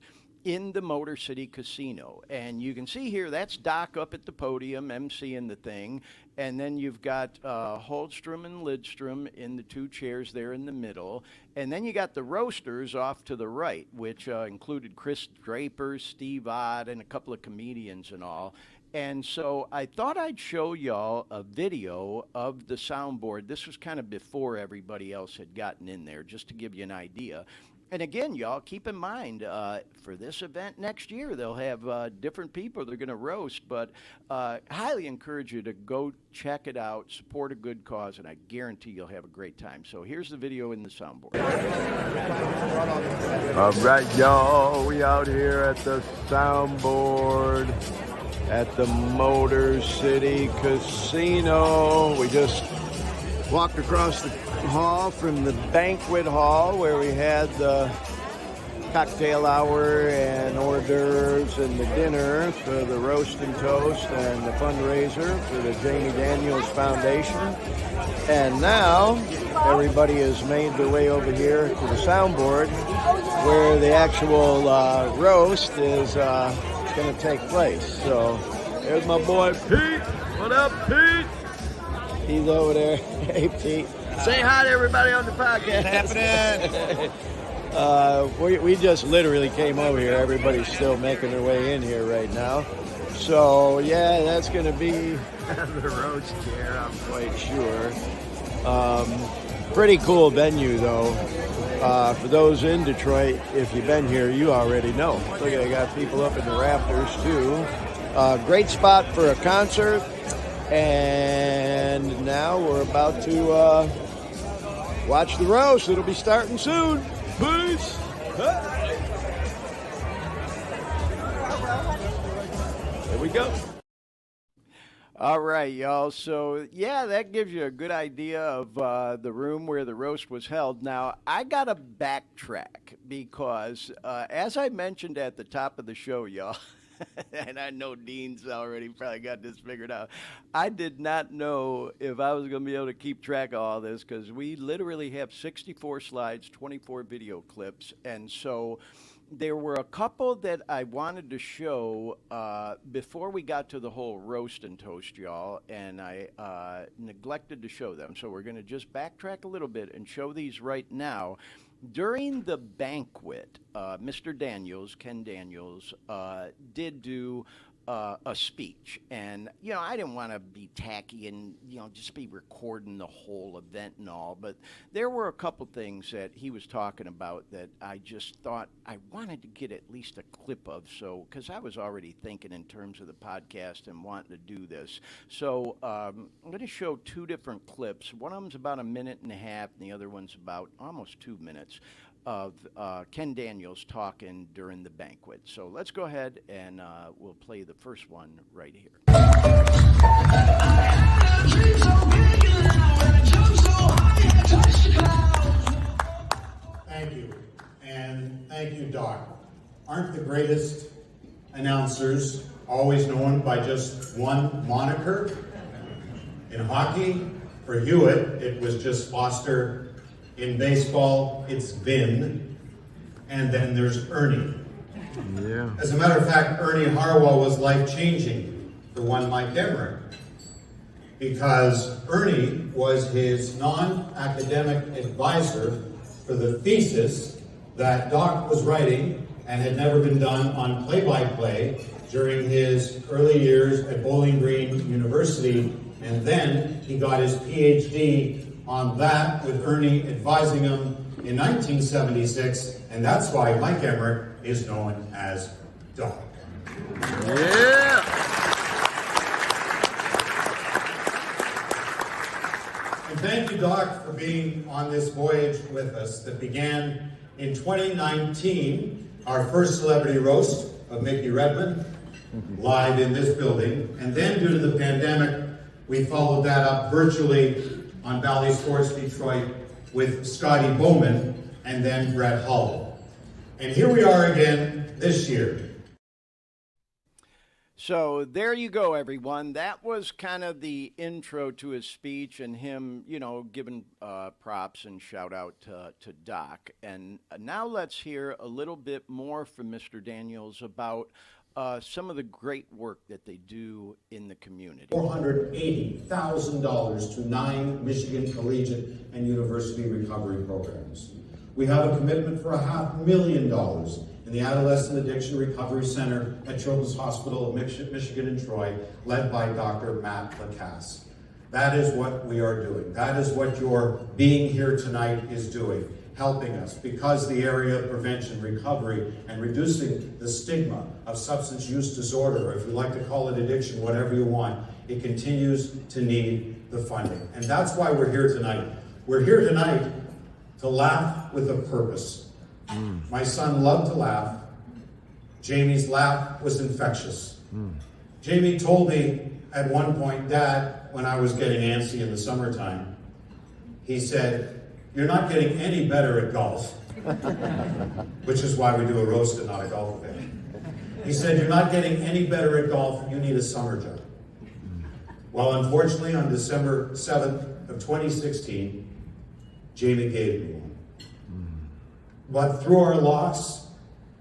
in the Motor City Casino. And you can see here, that's Doc up at the podium, emceeing the thing. And then you've got Holstrom and Lidstrom in the two chairs there in the middle. And then you got the roasters off to the right, which included Chris Draper, Steve Ott, and a couple of comedians and all. And so I thought I'd show y'all a video of the soundboard. This was kind of before everybody else had gotten in there, just to give you an idea. And again, y'all, keep in mind, for this event next year, they'll have different people they're going to roast. But highly encourage you to go check it out, support a good cause, and I guarantee you'll have a great time. So here's the video in the soundboard. All right, y'all, we out here at the soundboard at the Motor City Casino. We just walked across the hall from the banquet hall where we had the cocktail hour and hors d'oeuvres and the dinner for the roast and toast and the fundraiser for the Jamie Daniels Foundation. And now everybody has made their way over here to the soundboard where the actual roast is going to take place. So there's my boy Pete. What up, Pete? He's over there. Hey, Pete. Say hi to everybody on the podcast. What's happening? We just literally came over here. Everybody's still making their way in here right now. So, yeah, that's going to be the roast chair, I'm quite sure. Pretty cool venue, though. For those in Detroit, if you've been here, you already know. Look, I got people up in the rafters, too. Great spot for a concert. And now we're about to Watch the roast. It'll be starting soon. Peace. There we go. All right, y'all. So, yeah, that gives you a good idea of the room where the roast was held. Now, I got to backtrack because, as I mentioned at the top of the show, y'all, and I know Dean's already probably got this figured out, I did not know if I was going to be able to keep track of all this because we literally have 64 slides, 24 video clips, and so there were a couple that I wanted to show before we got to the whole roast and toast, y'all, and I neglected to show them. So we're going to just backtrack a little bit and show these right now. During the banquet, Mr. Daniels, Ken Daniels, did do a speech. And, you know, I didn't want to be tacky and, you know, just be recording the whole event and all. But there were a couple things that he was talking about that I just thought I wanted to get at least a clip of. So, because I was already thinking in terms of the podcast and wanting to do this. So I'm going to show two different clips. One of them's about a minute and a half, and the other one's about almost 2 minutes of Ken Daniels talking during the banquet. So let's go ahead and we'll play the first one right here. Thank you. And thank you, Doc. Aren't the greatest announcers always known by just one moniker? In hockey, for Hewitt, it was just Foster. In baseball, it's Vin, and then there's Ernie. Yeah. As a matter of fact, Ernie Harwell was life-changing for one Mike Emmerich, because Ernie was his non-academic advisor for the thesis that Doc was writing and had never been done on play-by-play during his early years at Bowling Green University, and then he got his PhD on that with Ernie advising him in 1976, and that's why Mike Emmerich is known as Doc. Yeah. And thank you, Doc, for being on this voyage with us that began in 2019, our first celebrity roast of Mickey Redmond, live in this building, and then due to the pandemic, we followed that up virtually on Valley Sports Detroit with Scotty Bowman and then Brett Hull. And here we are again this year. So there you go, everyone. That was kind of the intro to his speech and him, you know, giving props and shout out to Doc. And now let's hear a little bit more from Mr. Daniels about some of the great work that they do in the community. $480,000 to 9 Michigan collegiate and university recovery programs. We have a commitment for $500,000 in the Adolescent Addiction Recovery Center at Children's Hospital of Michigan in Troy, led by Dr. Matt Lacasse. That is what we are doing. That is what your being here tonight is doing, helping us, because the area of prevention, recovery, and reducing the stigma of substance use disorder, or if you like to call it addiction, whatever you want, it continues to need the funding. And that's why we're here tonight. We're here tonight to laugh with a purpose. My son loved to laugh. Jamie's laugh was infectious. Jamie told me at one point, Dad, when I was getting antsy in the summertime, he said, "You're not getting any better at golf," which is why we do a roast and not a golf event. He said, "You're not getting any better at golf, you need a summer job." Well, unfortunately, on December 7th of 2016, Jamie gave me one. But through our loss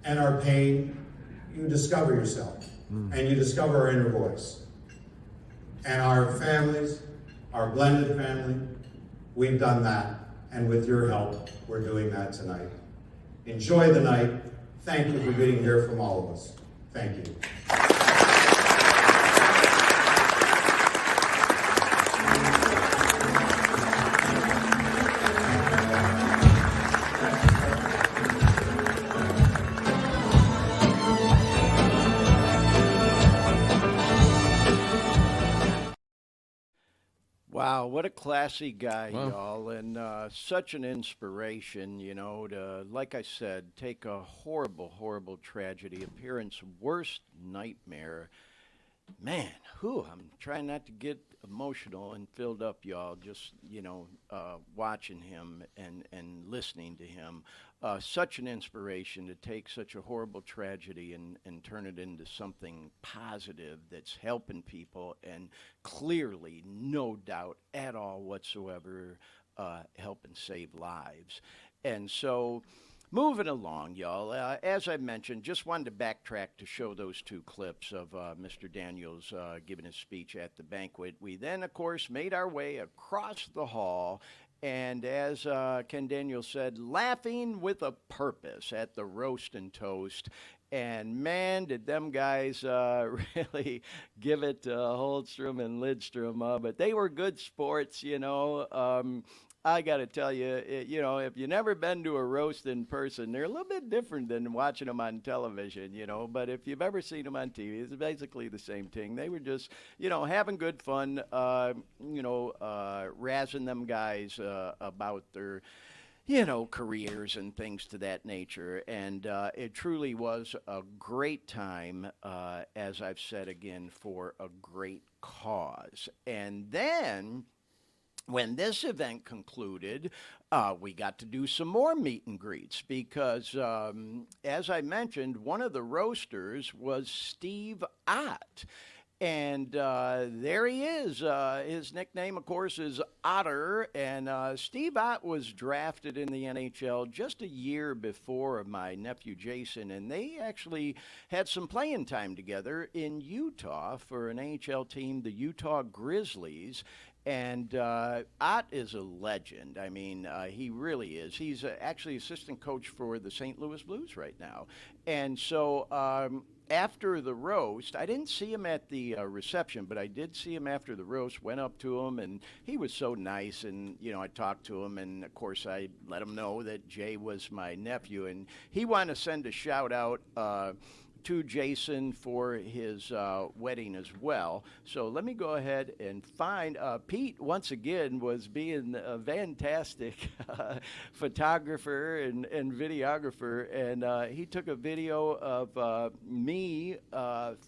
and our pain, you discover yourself, and you discover our inner voice. And our families, our blended family, we've done that. And with your help, we're doing that tonight. Enjoy the night. Thank you for being here from all of us. Thank you. Wow, what a classy guy, Well. y'all, and such an inspiration, to, like I said, take a horrible, horrible tragedy, a parent's worst nightmare. Man, I'm trying not to get emotional and filled up, y'all, just, watching him and listening to him. Such an inspiration to take such a horrible tragedy and turn it into something positive that's helping people and clearly, no doubt at all whatsoever, helping save lives. And so, moving along, y'all. As I mentioned, just wanted to backtrack to show those two clips of Mr. Daniels giving his speech at the banquet. We then, of course, made our way across the hall. And as Ken Daniels said, laughing with a purpose at the roast and toast. And man, did them guys really give it to Holstrom and Lidstrom. But they were good sports. I got to tell you, if you've never been to a roast in person, they're a little bit different than watching them on television. But if you've ever seen them on TV, it's basically the same thing. They were just, having good fun, razzing them guys about their careers and things to that nature. And it truly was a great time, as I've said again, for a great cause. And then when this event concluded, we got to do some more meet and greets because, as I mentioned, one of the roasters was Steve Ott. And there he is. His nickname, of course, is Otter. And Steve Ott was drafted in the NHL just a year before my nephew Jason. And they actually had some playing time together in Utah for an NHL team, the Utah Grizzlies. And Ott is a legend. I mean, he really is. He's actually assistant coach for the St. Louis Blues right now. And so after the roast, I didn't see him at the reception, but I did see him after the roast, went up to him, and he was so nice. And, I talked to him, and, of course, I let him know that Jay was my nephew. And he wanted to send a shout-out to Jason for his wedding as well. So let me go ahead and find Pete once again was being a fantastic photographer and videographer, and he took a video of me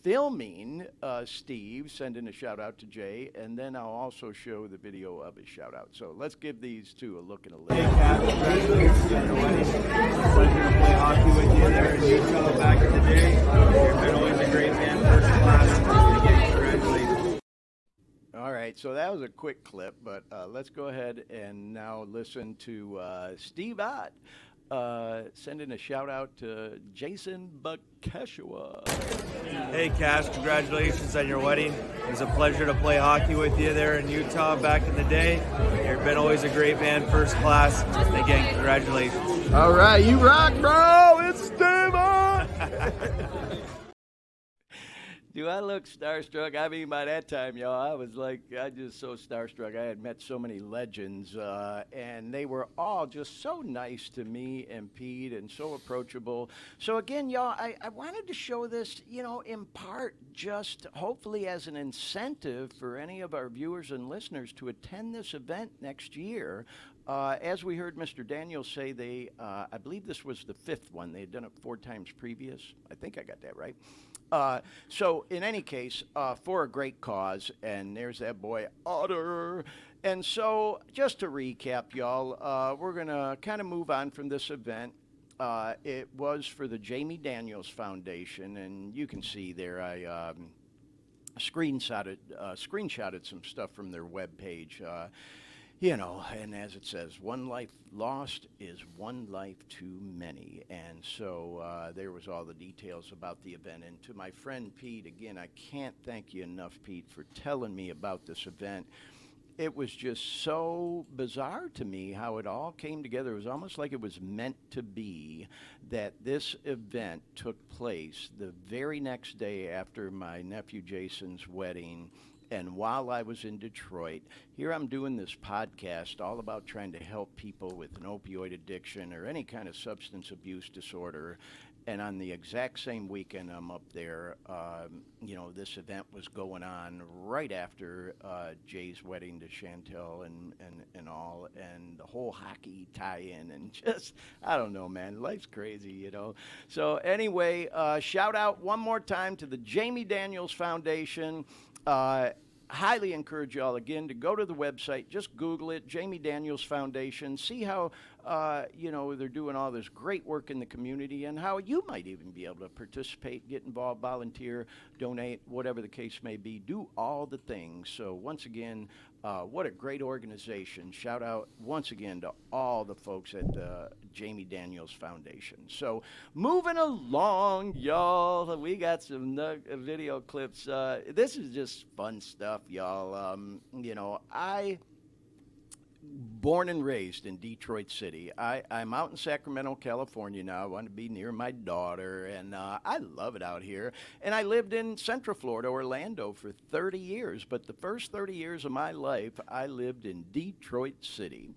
filming Steve, sending a shout out to Jay, and then I'll also show the video of his shout out. So let's give these two a look and a listen. Hey, Kat, congratulations on your wedding. Pleasure to play hockey with you there in Utah back in the day. You've been always a great man, first class. Again, congratulations. All right, so that was a quick clip, but let's go ahead and now listen to Steve Ott sending a shout out to Jason Bakeshua. Hey, Cash, congratulations on your wedding. It was a pleasure to play hockey with you there in Utah back in the day. You've been always a great man, first class. And again, congratulations. All right, you rock, bro. It's Steve Ott. Do I look starstruck? I mean, by that time, y'all, I was just so starstruck. I had met so many legends, and they were all just so nice to me and Pete and so approachable. So, again, y'all, I wanted to show this, in part just hopefully as an incentive for any of our viewers and listeners to attend this event next year. As we heard Mr. Daniels say, I believe this was the fifth one. They had done it 4 times previous. I think I got that right. So in any case, for a great cause, and there's that boy Otter. And so just to recap, y'all, we're going to kind of move on from this event. It was for the Jamie Daniels Foundation, and you can see there I screenshotted some stuff from their webpage. And as it says, one life lost is one life too many. And so there was all the details about the event. And to my friend Pete, again, I can't thank you enough, Pete, for telling me about this event. It was just so bizarre to me how it all came together. It was almost like it was meant to be that this event took place the very next day after my nephew Jason's wedding. And while I was in Detroit, here I'm doing this podcast all about trying to help people with an opioid addiction or any kind of substance abuse disorder. And on the exact same weekend I'm up there, this event was going on right after Jay's wedding to Chantel and all, and the whole hockey tie-in, and just, I don't know, man, life's crazy, So anyway, shout out one more time to the Jamie Daniels Foundation. Highly encourage y'all again to go to the website, just Google it, Jamie Daniels Foundation, see how they're doing all this great work in the community, and how you might even be able to participate, get involved, volunteer, donate, whatever the case may be. Do all the things. So once again, what a great organization. Shout out once again to all the folks at the Jamie Daniels Foundation. So moving along, y'all, we got some video clips. This is just fun stuff, y'all. Born and raised in Detroit City. I'm out in Sacramento, California now. I want to be near my daughter, and I love it out here. And I lived in Central Florida, Orlando, for 30 years. But the first 30 years of my life, I lived in Detroit City.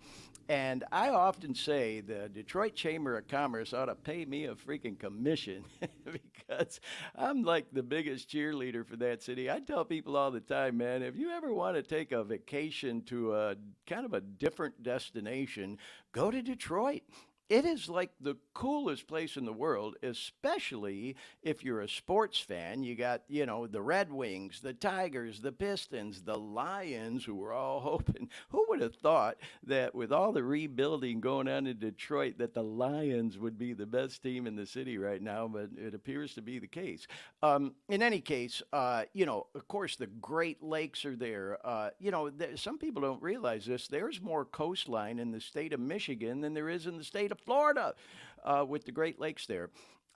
And I often say the Detroit Chamber of Commerce ought to pay me a freaking commission because I'm like the biggest cheerleader for that city. I tell people all the time, man, if you ever want to take a vacation to a kind of a different destination, go to Detroit. It is like the coolest place in the world, especially if you're a sports fan. You got, the Red Wings, the Tigers, the Pistons, the Lions, who were all hoping. Who would have thought that with all the rebuilding going on in Detroit, that the Lions would be the best team in the city right now? But it appears to be the case. In any case, of course, the Great Lakes are there. Some people don't realize this. There's more coastline in the state of Michigan than there is in the state of Florida, with the Great Lakes there.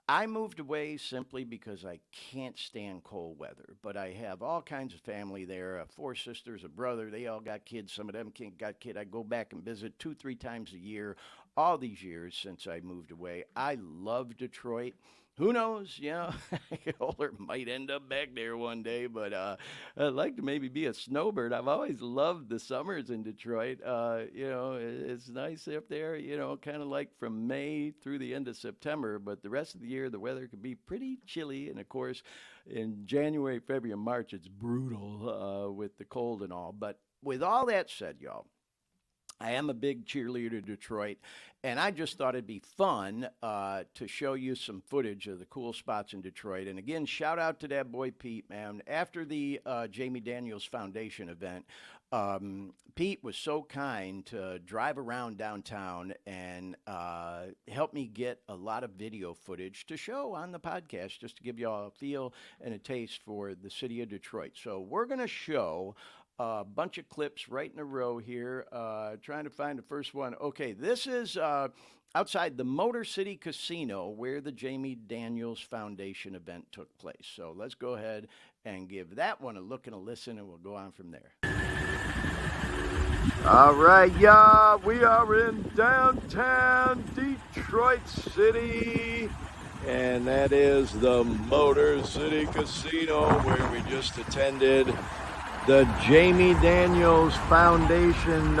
I moved away simply because I can't stand cold weather, but I have all kinds of family there, 4 sisters, a brother. They all got kids. Some of them got kids. I go back and visit 2-3 times a year, all these years since I moved away. I love Detroit. Who knows, Oler might end up back there one day, but I'd like to maybe be a snowbird. I've always loved the summers in Detroit. It's nice up there, kind of like from May through the end of September, but the rest of the year, the weather can be pretty chilly. And of course, in January, February, and March, it's brutal with the cold and all. But with all that said, y'all, I am a big cheerleader of Detroit, and I just thought it'd be fun to show you some footage of the cool spots in Detroit. And again, shout out to that boy Pete, man. After the Jamie Daniels Foundation event, Pete was so kind to drive around downtown and help me get a lot of video footage to show on the podcast, just to give you all a feel and a taste for the city of Detroit. So we're going to show a bunch of clips right in a row here, trying to find the first one. Okay, this is outside the Motor City Casino where the Jamie Daniels Foundation event took place. So let's go ahead and give that one a look and a listen, and we'll go on from there. All right, y'all, we are in downtown Detroit City, and that is the Motor City Casino where we just attended the Jamie Daniels Foundation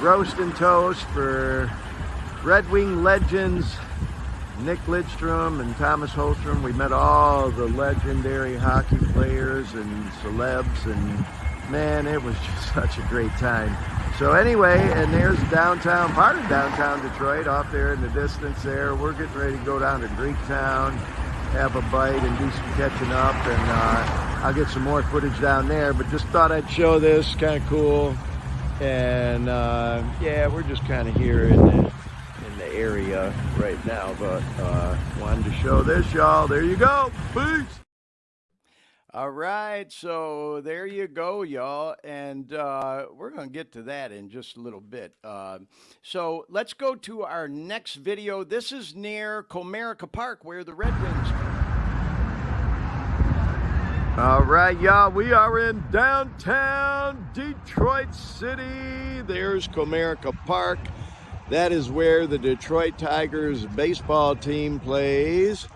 roast and toast for Red Wing legends Nick Lidstrom and Thomas Holstrom. We met all the legendary hockey players and celebs, and man, it was just such a great time. So anyway, and there's downtown, part of downtown Detroit off there in the distance there. We're getting ready to go down to Greektown, have a bite and do some catching up, and I'll get some more footage down there, but just thought I'd show this, kind of cool. And yeah, we're just kind of here in the area right now, but wanted to show this, y'all. There you go. Peace. All right, so there you go, y'all, and we're going to get to that in just a little bit. So let's go to our next video. This is near Comerica Park, where the Red Wings are. All right, y'all, we are in downtown Detroit City. There's Comerica Park. That is where the Detroit Tigers baseball team plays.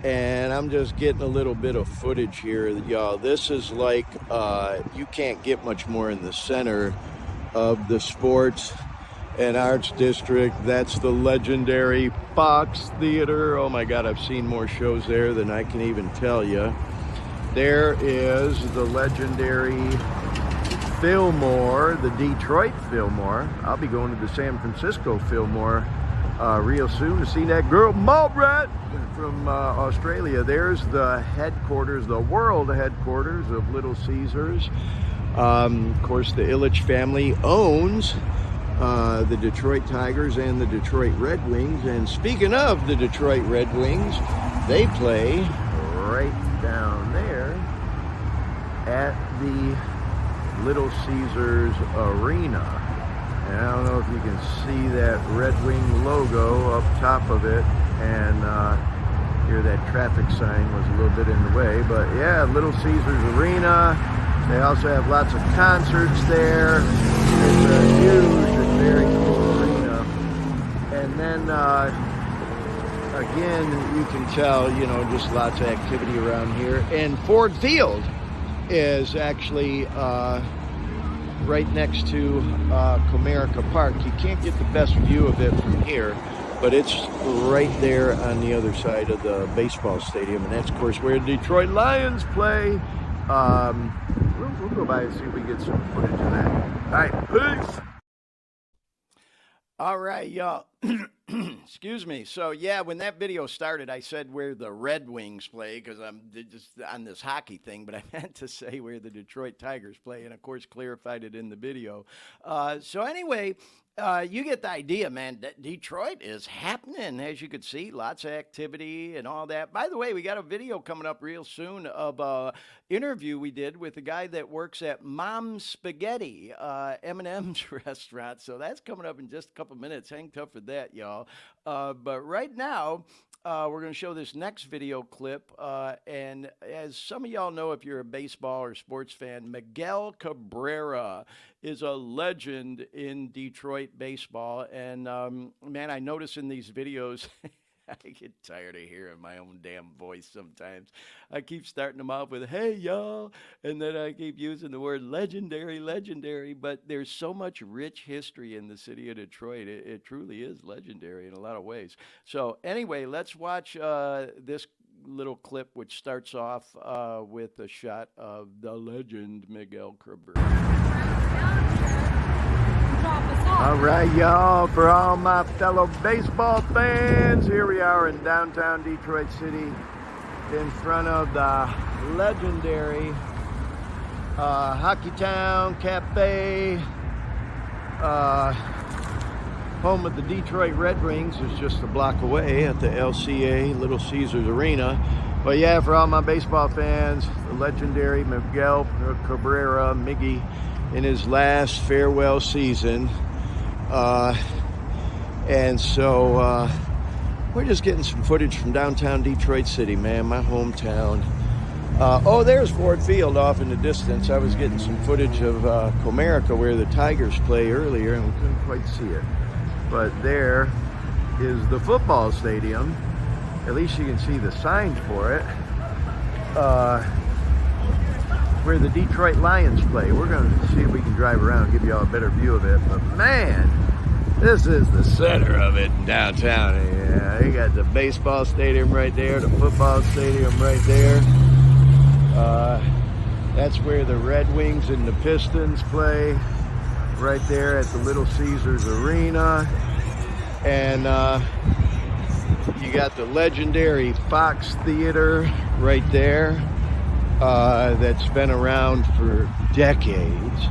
And I'm just getting a little bit of footage here, y'all. This is like, you can't get much more in the center of the sports and Arts District. That's the legendary Fox Theater. Oh my God, I've seen more shows there than I can even tell you. There is the legendary Fillmore, the Detroit Fillmore. I'll be going to the San Francisco Fillmore real soon to see that girl Mallrat from Australia. There's the headquarters, the world headquarters of Little Caesars. Of course, the Ilitch family owns the Detroit Tigers and the Detroit Red Wings. And speaking of the Detroit Red Wings, they play right down there at the Little Caesars Arena. And I don't know if you can see that Red Wing logo up top of it, and here that traffic sign was a little bit in the way, but yeah, Little Caesars Arena. They also have lots of concerts there. It's a huge and very cool arena. And then again, you can tell, you know, just lots of activity around here. And Ford Field is actually right next to Comerica Park. You can't get the best view of it from here, but it's right there on the other side of the baseball stadium, and that's, of course, where the Detroit Lions play. We'll go by and see if we get some footage of that. All right, peace. All right, y'all. Excuse me. So, yeah, when that video started, I said where the Red Wings play because I'm just on this hockey thing, but I meant to say where the Detroit Tigers play, and, of course, clarified it in the video. So, anyway, you get the idea, man. Detroit is happening, as you could see. Lots of activity and all that. By the way, we got a video coming up real soon of an interview we did with a guy that works at Mom's Spaghetti, Eminem's restaurant. So that's coming up in just a couple minutes. Hang tough for that, y'all. But right now, we're going to show this next video clip. And as some of y'all know, if you're a baseball or sports fan, Miguel Cabrera is a legend in Detroit baseball. And, man, I notice in these videos, I get tired of hearing my own damn voice sometimes. I keep starting them off with, hey, y'all, and then I keep using the word legendary, legendary. But there's so much rich history in the city of Detroit. It truly is legendary in a lot of ways. So anyway, let's watch this little clip, which starts off with a shot of the legend Miguel Cabrera. All right, y'all, for all my fellow baseball fans, here we are in downtown Detroit City in front of the legendary Hockey Town Cafe. Home of the Detroit Red Wings is just a block away at the LCA, Little Caesars Arena. But yeah, for all my baseball fans, the legendary Miguel Cabrera, Miggy, in his last farewell season. And so we're just getting some footage from downtown Detroit City, man, my hometown. Oh, there's Ford Field off in the distance. I was getting some footage of Comerica where the Tigers play earlier, and we couldn't quite see it. But there is the football stadium. At least you can see the signs for it. Where the Detroit Lions play. We're going to see if we can drive around and give you all a better view of it. But man, this is the center of it in downtown. Yeah, you got the baseball stadium right there, the football stadium right there. That's where the Red Wings and the Pistons play, right there at the Little Caesars Arena. And you got the legendary Fox Theater right there. That's been around for decades.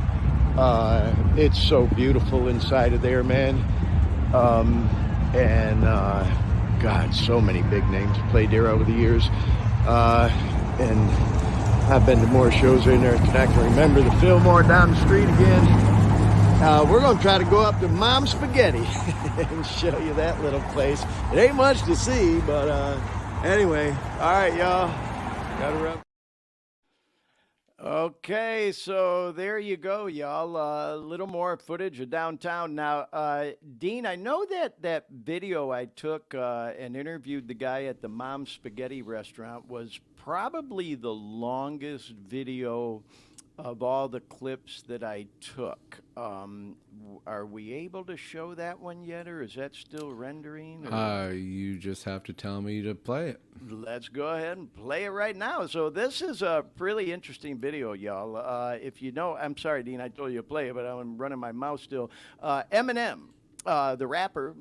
It's so beautiful inside of there, man. God, so many big names played there over the years. And I've been to more shows in there than I can remember. The Fillmore down the street again. We're going to try to go up to Mom's Spaghetti and show you that little place. It ain't much to see, but anyway. All right, y'all. Got to run. Okay, so there you go, y'all. A little more footage of downtown. Now, Dean, I know that video I took and interviewed the guy at the Mom's Spaghetti restaurant was probably the longest video of all the clips that I took. Are we able to show that one yet, or is that still rendering? Or? You just have to tell me to play it. Let's go ahead and play it right now. So this is a really interesting video, y'all. If you know, I'm sorry, Dean, I told you to play it, but I'm running my mouse still. Eminem, the rapper,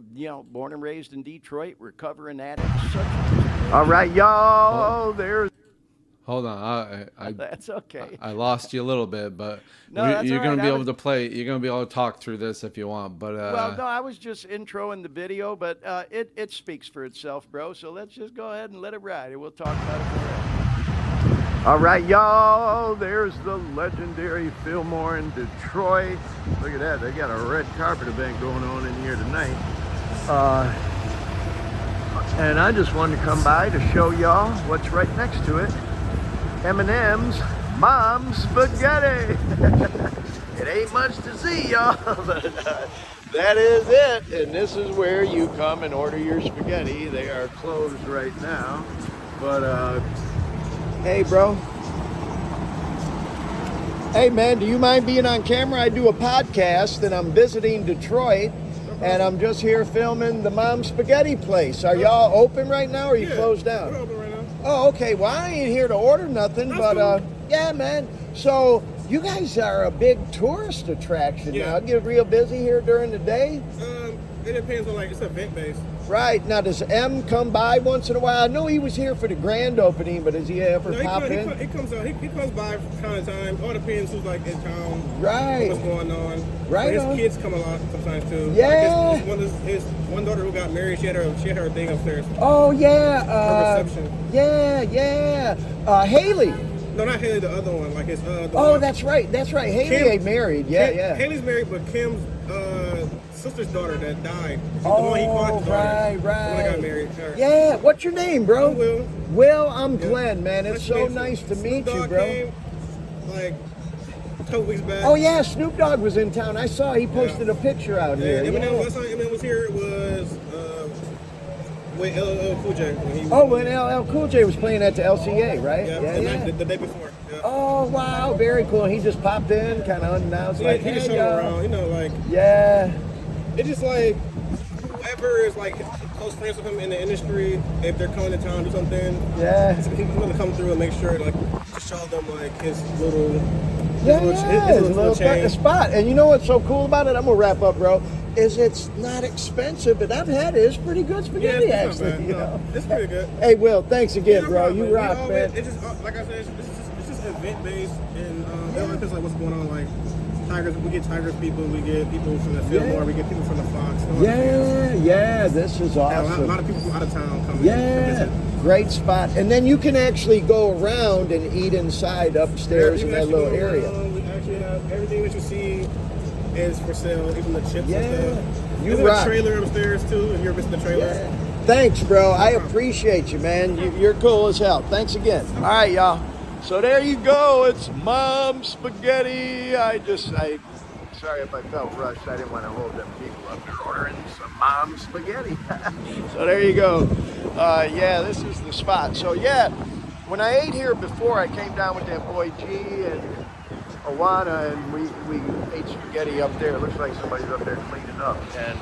born and raised in Detroit, recovering addict. All right, y'all. There's. Hold on, That's okay. I lost you a little bit, but No, that's you're all gonna right. be able to play. You're gonna be able to talk through this if you want. But well, no, I was just introing the video, but it speaks for itself, bro. So let's just go ahead and let it ride, and we'll talk about it more. All right, y'all. There's the legendary Fillmore in Detroit. Look at that. They got a red carpet event going on in here tonight. And I just wanted to come by to show y'all what's right next to it. Eminem's Mom's Spaghetti. It ain't much to see, y'all, but that is it. And this is where you come and order your spaghetti. They are closed right now. But, hey, bro. Hey, man, do you mind being on camera? I do a podcast, and I'm visiting Detroit, and I'm just here filming the Mom's Spaghetti place. Are y'all open right now, or are you closed down? We're open right now. Oh, okay. Well, I ain't here to order nothing, but yeah, man. So you guys are a big tourist attraction now. Get real busy here during the day? It depends on, it's event based. Right. Now, does M come by once in a while? I know he was here for the grand opening, but does he ever pop in? He comes out. He comes by from time to time. All depends who's in town. Right. What's going on. Right. His kids come a lot sometimes too. Yeah. His one daughter who got married, she had her thing upstairs. Oh yeah. Her reception. Yeah. Haley. No, not Haley. The other one, his. That's right. Haley ain't married. Yeah. Haley's married, but Kim's sister's daughter that died. The one he caught the daughter. Right. The one that got married. Her. Yeah. What's your name, bro? I'm Will. Will, I'm Glenn, man. It's so nice to meet you, bro. Came, a couple weeks back. Oh yeah, Snoop Dogg was in town. I saw he posted a picture out here. Last time Eminem was here, it was with LL Cool J. When LL Cool J was playing at the LCA, right? Yeah. The day before. Yeah. Oh wow, very cool. He just popped in, kind of unannounced, he just showed around, Yeah. It's just whoever is close friends with him in the industry, if they're coming to town to do something, he's gonna come through and make sure to show them his little. His little spot. And you know what's so cool about it? I'm gonna wrap up, bro. Is it's not expensive, but I've had it. It's pretty good spaghetti, actually. It's pretty good. Hey, Will, thanks again, bro. You rock, man. It's just like I said, it's just event based, and it all depends what's going on. Tigers, we get Tigers people, we get people from the Fillmore, we get people from the Fox. This is awesome. A lot of people from out of town come in. Yeah, great spot. And then you can actually go around and eat inside upstairs in that little area. We actually have everything that you see is for sale, even the chips and stuff. You There's rock. a trailer upstairs too, if you're missing the trailer. Yeah. Thanks, bro. I appreciate you, man. You're cool as hell. Thanks again. All right, y'all. So there you go. It's Mom's Spaghetti. Sorry if I felt rushed. I didn't want to hold them people up. They're ordering some Mom's Spaghetti. So there you go. This is the spot. So when I ate here before, I came down with that boy G and Awana, and we ate spaghetti up there. It looks like somebody's up there cleaning up. And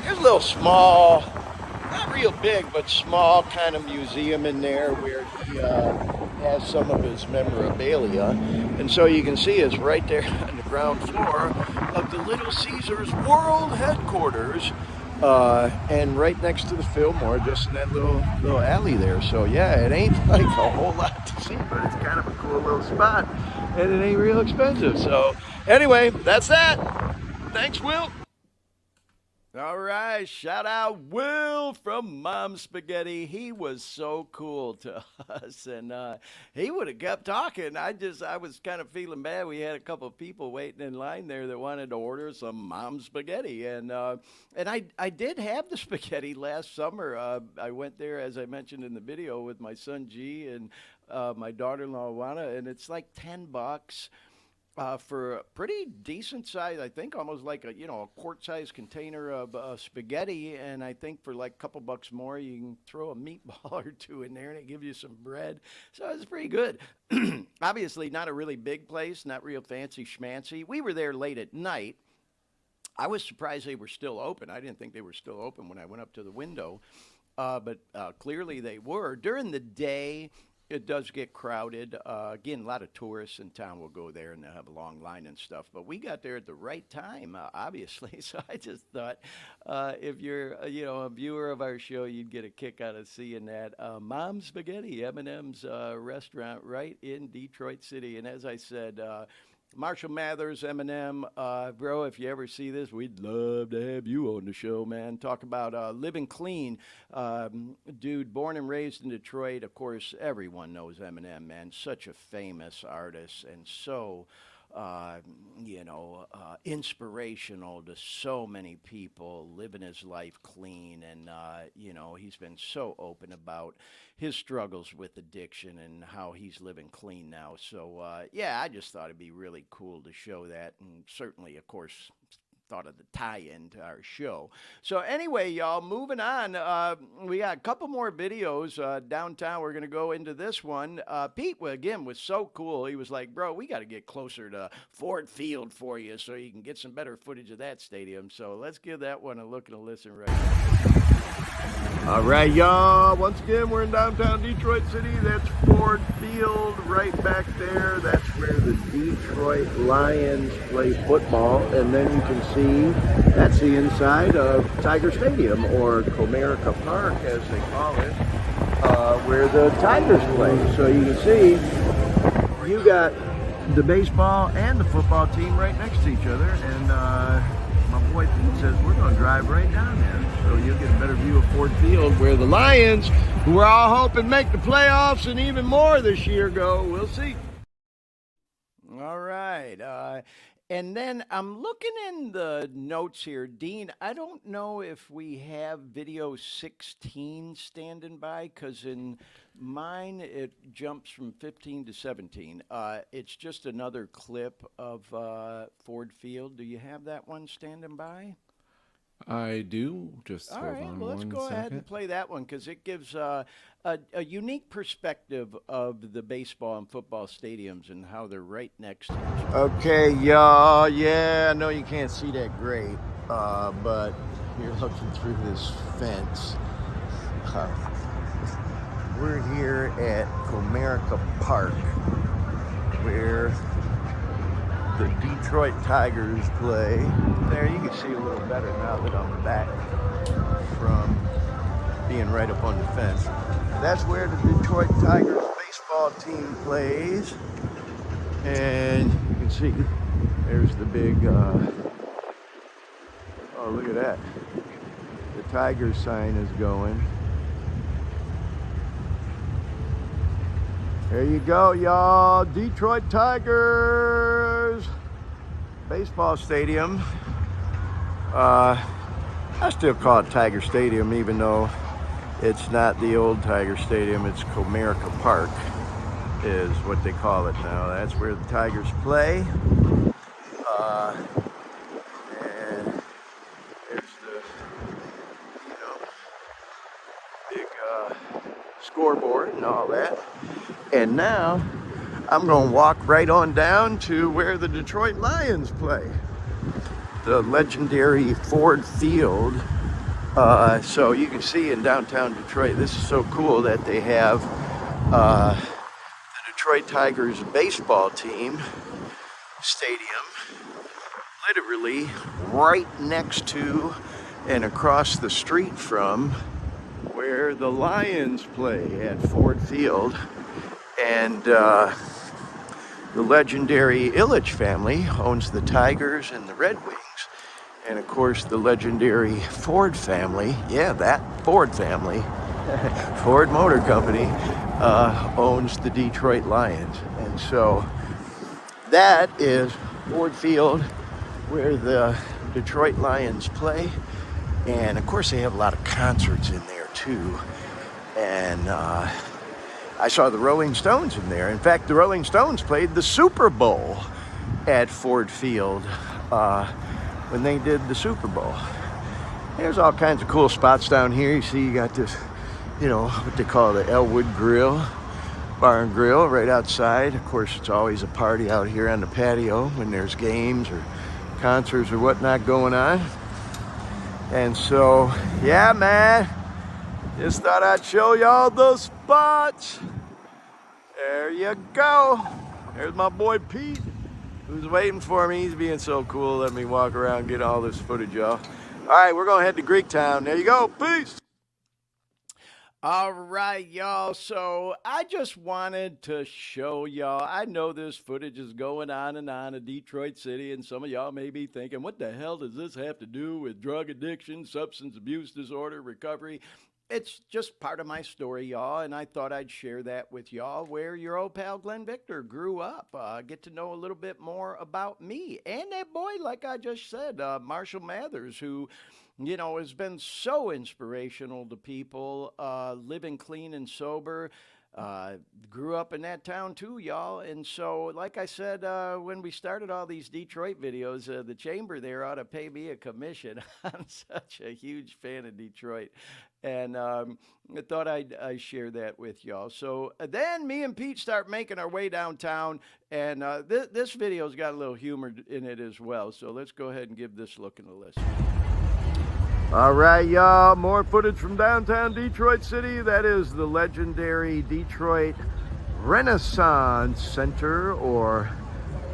there's a little small, not real big, but small kind of museum in there where he has some of his memorabilia. And so you can see it's right there on the ground floor of the Little Caesars World Headquarters. And right next to the Fillmore, just in that little alley there. So it ain't a whole lot to see, but it's kind of a cool little spot, and it ain't real expensive. So anyway, that's that. Thanks, Will. All right, shout out Will from Mom's Spaghetti. He was so cool to us, and he would have kept talking. I was kind of feeling bad. We had a couple of people waiting in line there that wanted to order some Mom's Spaghetti, and I did have the spaghetti last summer. I went there, as I mentioned in the video, with my son G and my daughter-in-law Wana, and it's like $10. for a pretty decent size, I think almost like a quart-sized container of spaghetti, and I think for like a couple bucks more, you can throw a meatball or two in there, and it gives you some bread. So it's pretty good. Obviously, not a really big place, not real fancy schmancy. We were there late at night. I was surprised they were still open. I didn't think they were still open when I went up to the window, but clearly they were. During the day, it does get crowded. Again, a lot of tourists in town will go there and they'll have a long line and stuff. But we got there at the right time, obviously. So I just thought if you're, a viewer of our show, you'd get a kick out of seeing that. Mom's Spaghetti, Eminem's restaurant right in Detroit City. And as I said, Marshall Mathers, Eminem, bro, if you ever see this, we'd love to have you on the show, man. Talk about living clean. Dude, born and raised in Detroit. Of course, everyone knows Eminem, man. Such a famous artist and so inspirational to so many people, living his life clean. And, he's been so open about his struggles with addiction and how he's living clean now. So, I just thought it'd be really cool to show that. And certainly, of course, thought of the tie-in to our show. So anyway, y'all, moving on. We got a couple more videos downtown. We're going to go into this one. Pete, again, was so cool. He was like, bro, we got to get closer to Ford Field for you so you can get some better footage of that stadium. So let's give that one a look and a listen right now. All right, y'all. Once again, we're in downtown Detroit City. That's Ford Field right back there. That's where the Detroit Lions play football. And then you can see that's the inside of Tiger Stadium, or Comerica Park, as they call it, where the Tigers play. So you can see you got the baseball and the football team right next to each other. And my boy Pete says we're going to drive right down there. So you'll get a better view of Ford Field, where the Lions, who we're all hoping make the playoffs and even more this year, go. We'll see. All right. And then I'm looking in the notes here. Dean, I don't know if we have video 16 standing by, because in mine it jumps from 15 to 17. It's just another clip of Ford Field. Do you have that one standing by? I do. Just All hold right, on well, let's one go ahead second. and play that one, because it gives a unique perspective of the baseball and football stadiums and how they're right next to each other. Okay, y'all. Yeah, I know you can't see that great, but you're looking through this fence. We're here at Comerica Park, where the Detroit Tigers play. There, you can see a little better now that I'm back from being right up on the fence. That's where the Detroit Tigers baseball team plays. And you can see there's the big, oh, look at that. The Tigers sign is going. There you go, y'all. Detroit Tigers baseball stadium. I still call it Tiger Stadium, even though it's not the old Tiger Stadium. It's Comerica Park is what they call it now. That's where the Tigers play. And there's the, big scoreboard and all that. And now I'm going to walk right on down to where the Detroit Lions play, the legendary Ford Field. So you can see in downtown Detroit, this is so cool that they have the Detroit Tigers baseball team stadium literally right next to and across the street from where the Lions play at Ford Field. And the legendary Ilitch family owns the Tigers and the Red Wings. And of course, the legendary Ford family, that Ford family, Ford Motor Company, owns the Detroit Lions. And so that is Ford Field, where the Detroit Lions play. And of course, they have a lot of concerts in there too. And I saw the Rolling Stones in there. In fact, the Rolling Stones played the Super Bowl at Ford Field when they did the Super Bowl. There's all kinds of cool spots down here. You see, you got this, you know, what they call the Elwood Grill, Bar and Grill right outside. Of course, it's always a party out here on the patio when there's games or concerts or whatnot going on. And so, yeah, man, just thought I'd show y'all those spots. There you go. There's my boy Pete, who's waiting for me. He's being so cool. Let me walk around, get all this footage, y'all. All right, we're going to head to Greektown. There you go. Peace. All right, y'all. So I just wanted to show y'all. I know this footage is going on in Detroit City, and some of y'all may be thinking, what the hell does this have to do with drug addiction, substance abuse disorder, recovery? It's just part of my story, y'all, and I thought I'd share that with y'all, where your old pal Glenn Victor grew up. Get to know a little bit more about me and that boy, like I just said, Marshall Mathers, who, you know, has been so inspirational to people, living clean and sober. Grew up in that town too, y'all. And so, like I said, when we started all these Detroit videos, the chamber there ought to pay me a commission. I'm such a huge fan of Detroit. And I thought I'd share that with y'all. So then me and Pete start making our way downtown. And this video's got a little humor in it as well. So let's go ahead and give this look and a listen. All right, y'all, more footage from downtown Detroit City. That is the legendary Detroit Renaissance Center, or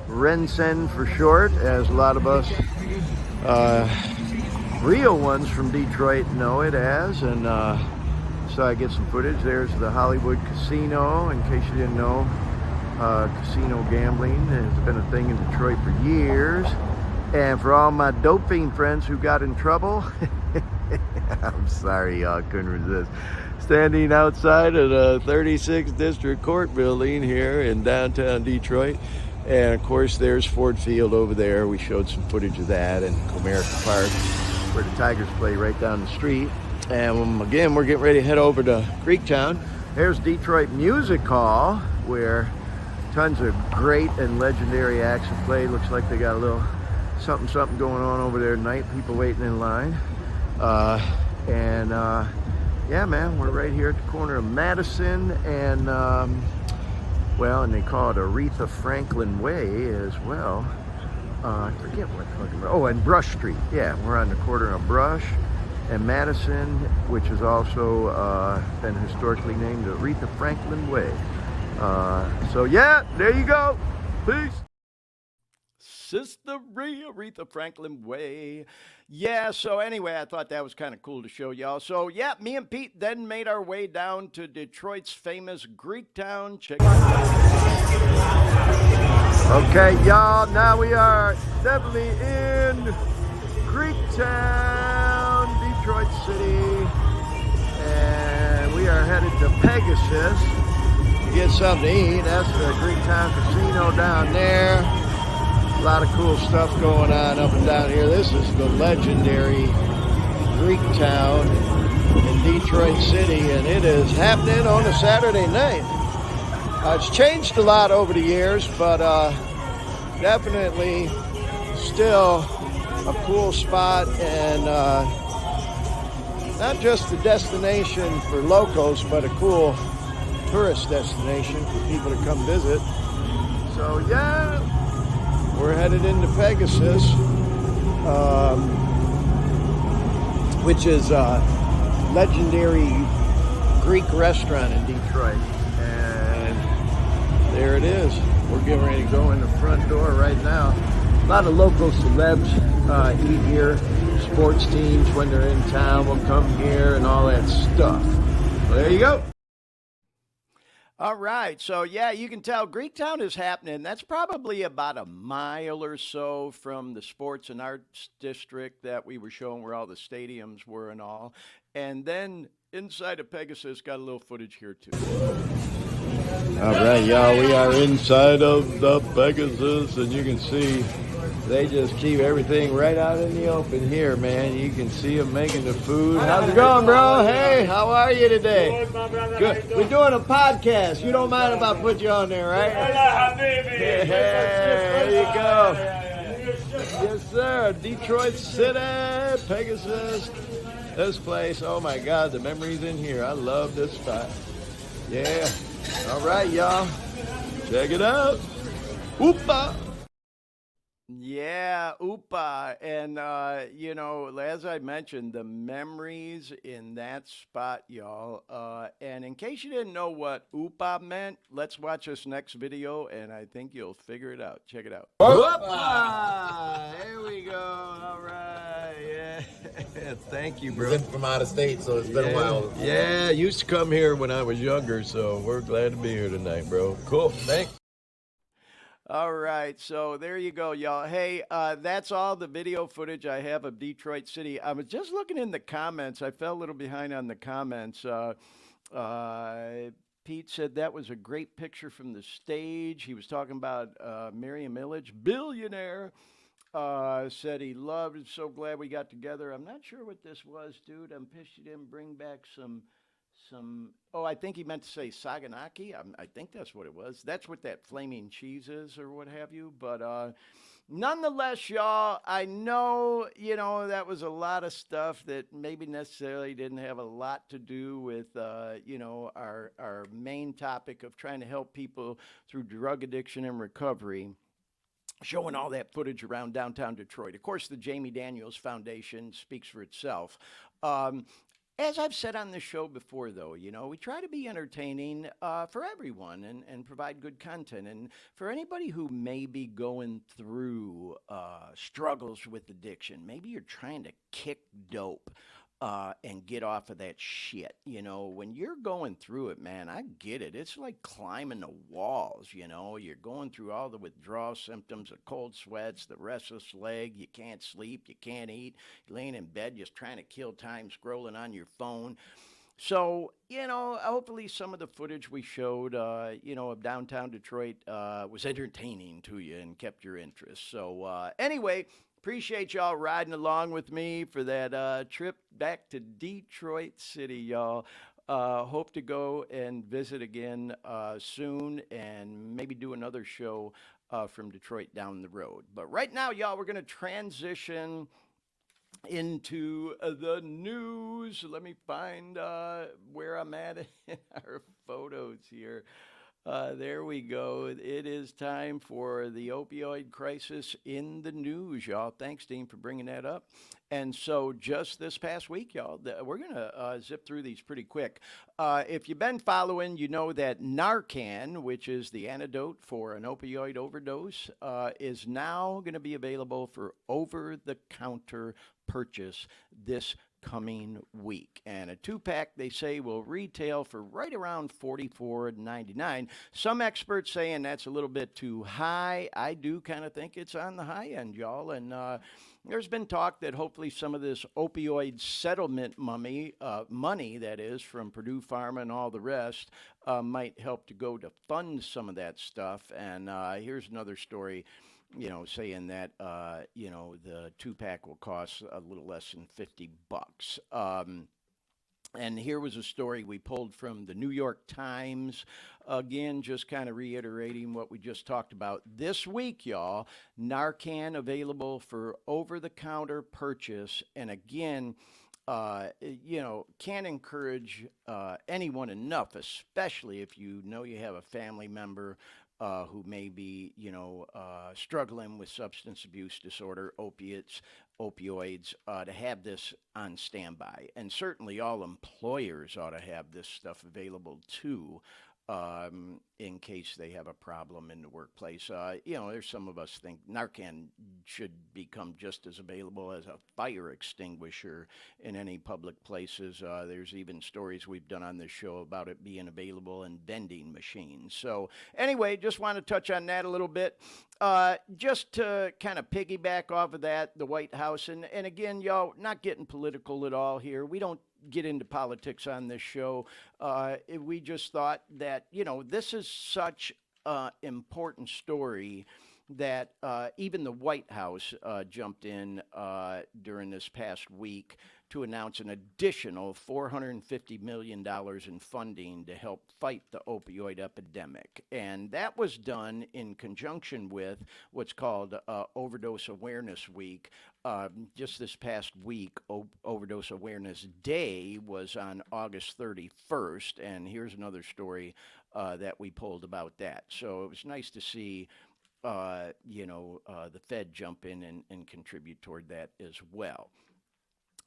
RenCen for short, as a lot of us real ones from Detroit know it as. And so I get some footage. There's the Hollywood Casino, in case you didn't know. Casino gambling has been a thing in Detroit for years. And for all my dope fiend friends who got in trouble, I'm sorry, y'all, couldn't resist. Standing outside of the 36th District Court building here in downtown Detroit. And of course, there's Ford Field over there. We showed some footage of that, and Comerica Park, where the Tigers play, right down the street. And again, we're getting ready to head over to Greektown. There's Detroit Music Hall, where tons of great and legendary acts have played. Looks like they got a little something going on over there tonight. People waiting in line. Yeah, man, we're right here at the corner of Madison and, well, and they call it Aretha Franklin Way as well. I forget what fucking, oh, and Brush Street. Yeah, we're on the corner of Brush and Madison, which is also been historically named Aretha Franklin Way. So yeah, there you go. Peace. Sister Aretha Franklin Way. Yeah, so anyway, I thought that was kind of cool to show y'all. So yeah, me and Pete then made our way down to Detroit's famous Greektown. Check it out. Okay, y'all, now we are definitely in Greektown, Detroit City. And we are headed to Pegasus to get something to eat. That's the Greektown Casino down there. A lot of cool stuff going on up and down here. This is the legendary Greektown in Detroit City, and it is happening on a Saturday night. It's changed a lot over the years, but definitely still a cool spot, and not just a destination for locals, but a cool tourist destination for people to come visit. So yeah, we're headed into Pegasus, which is a legendary Greek restaurant in Detroit. And there it is. We're getting ready to go in the front door right now. A lot of local celebs eat here. Sports teams, when they're in town, will come here and all that stuff. So there you go. All right, so yeah, you can tell Greektown is happening. That's probably about a mile or so from the sports and arts district that we were showing, where all the stadiums were and all. And then inside of Pegasus, got a little footage here too. All right, y'all, we are inside of the Pegasus, and you can see they just keep everything right out in the open here, man. You can see them making the food. How's it going, bro? Hey, how are you today? Good. We're doing a podcast. You don't mind if I put you on there, right? There you go. y'all. Yes, sir. Detroit City, Pegasus. This place, oh my God, the memories in here. I love this spot. Yeah. All right, y'all. Check it out. Oopa. Yeah, Upa. And, as I mentioned, the memories in that spot, y'all. And in case you didn't know what Upa meant, let's watch this next video, and I think you'll figure it out. Check it out. Upa! There we go. All right. Yeah. Thank you, bro. From out of state, so it's been a while. Yeah, I used to come here when I was younger, so we're glad to be here tonight, bro. Cool. Thanks. All right, so there you go, y'all. Hey, that's all the video footage I have of Detroit City. I was just looking in the comments. I fell a little behind on the comments. Pete said that was a great picture from the stage. He was talking about Marian Ilitch, billionaire. Said he loved it. So glad we got together. I'm not sure what this was, dude. I'm pissed you didn't bring back some. Oh, I think he meant to say Saganaki. I think that's what it was. That's what that flaming cheese is or what have you. But nonetheless, y'all, I know, that was a lot of stuff that maybe necessarily didn't have a lot to do with, our main topic of trying to help people through drug addiction and recovery. Showing all that footage around downtown Detroit. Of course, the Jamie Daniels Foundation speaks for itself. As I've said on this show before, though, we try to be entertaining for everyone and provide good content. And for anybody who may be going through struggles with addiction, maybe you're trying to kick dope and get off of that shit. When you're going through it, man, I get it. It's like climbing the walls, You're going through all the withdrawal symptoms, the cold sweats, the restless leg. You can't sleep. You can't eat. You're laying in bed just trying to kill time scrolling on your phone. So, hopefully some of the footage we showed, of downtown Detroit was entertaining to you and kept your interest. So, anyway, appreciate y'all riding along with me for that trip back to Detroit City, y'all. Hope to go and visit again soon and maybe do another show from Detroit down the road. But right now, y'all, we're going to transition into the news. Let me find where I'm at in our photos here. There we go. It is time for the opioid crisis in the news, y'all. Thanks, Dean, for bringing that up. And so just this past week, y'all, we're going to zip through these pretty quick. If you've been following, you know that Narcan, which is the antidote for an opioid overdose, is now going to be available for over-the-counter purchase this coming week. And a 2-pack, they say, will retail for right around $44.99. Some experts saying that's a little bit too high. I do kind of think it's on the high end, y'all. And there's been talk that hopefully some of this opioid settlement money, that is, from Purdue Pharma and all the rest, might help to go to fund some of that stuff. And here's another story, saying that, the 2-pack will cost a little less than $50. And here was a story we pulled from the New York Times. Again, just kind of reiterating what we just talked about. This week, y'all, Narcan available for over-the-counter purchase. And again, can't encourage anyone enough, especially if you know you have a family member who may be, struggling with substance abuse disorder, opioids, to have this on standby. And certainly all employers ought to have this stuff available too, in case they have a problem in the workplace. There's some of us think Narcan should become just as available as a fire extinguisher in any public places. There's even stories we've done on this show about it being available in vending machines. So anyway, just want to touch on that a little bit. Just to kind of piggyback off of that, the White House, and again, y'all, not getting political at all here. We don't get into politics on this show. We just thought that, this is such an important story that even the White House jumped in during this past week to announce an additional $450 million in funding to help fight the opioid epidemic. And that was done in conjunction with what's called Overdose Awareness Week. Just this past week, Overdose Awareness Day was on August 31st. And here's another story that we pulled about that. So it was nice to see the Fed jump in and contribute toward that as well.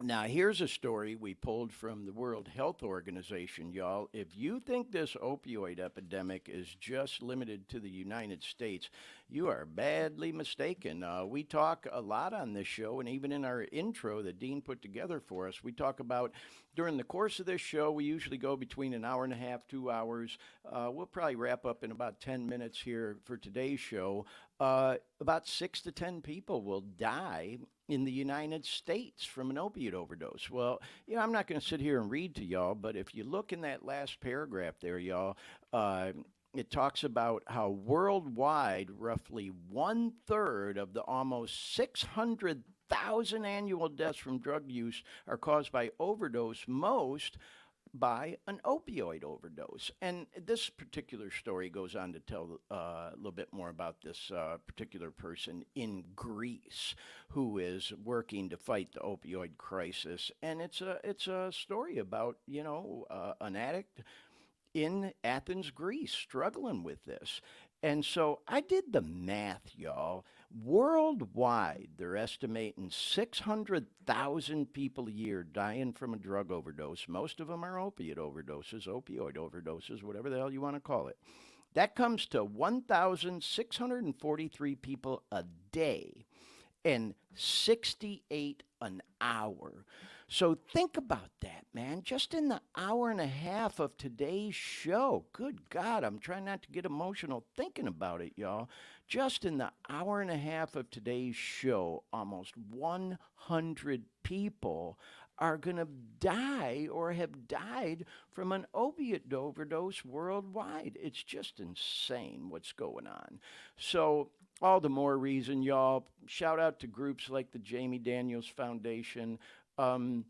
Now, here's a story we pulled from the World Health Organization, y'all. If you think this opioid epidemic is just limited to the United States, you are badly mistaken. We talk a lot on this show, and even in our intro that Dean put together for us, we talk about during the course of this show, we usually go between an hour and a half, 2 hours. We'll probably wrap up in about 10 minutes here for today's show. About 6 to 10 people will die in the United States from an opiate overdose. Well, I'm not going to sit here and read to y'all, but if you look in that last paragraph there, y'all, it talks about how worldwide, roughly 1/3 of the almost 600,000 annual deaths from drug use are caused by overdose, most by an opioid overdose. And this particular story goes on to tell a little bit more about this particular person in Greece who is working to fight the opioid crisis. And it's a story about, an addict in Athens, Greece, struggling with this. And so I did the math, y'all. Worldwide, they're estimating 600,000 people a year dying from a drug overdose. Most of them are opiate overdoses, opioid overdoses, whatever the hell you want to call it. That comes to 1,643 people a day and 68 an hour. So think about that, man. Just in the hour and a half of today's show, good God, I'm trying not to get emotional thinking about it, y'all. Just in the hour and a half of today's show, almost 100 people are going to die or have died from an opiate overdose worldwide. It's just insane what's going on. So all the more reason, y'all, shout out to groups like the Jamie Daniels Foundation. And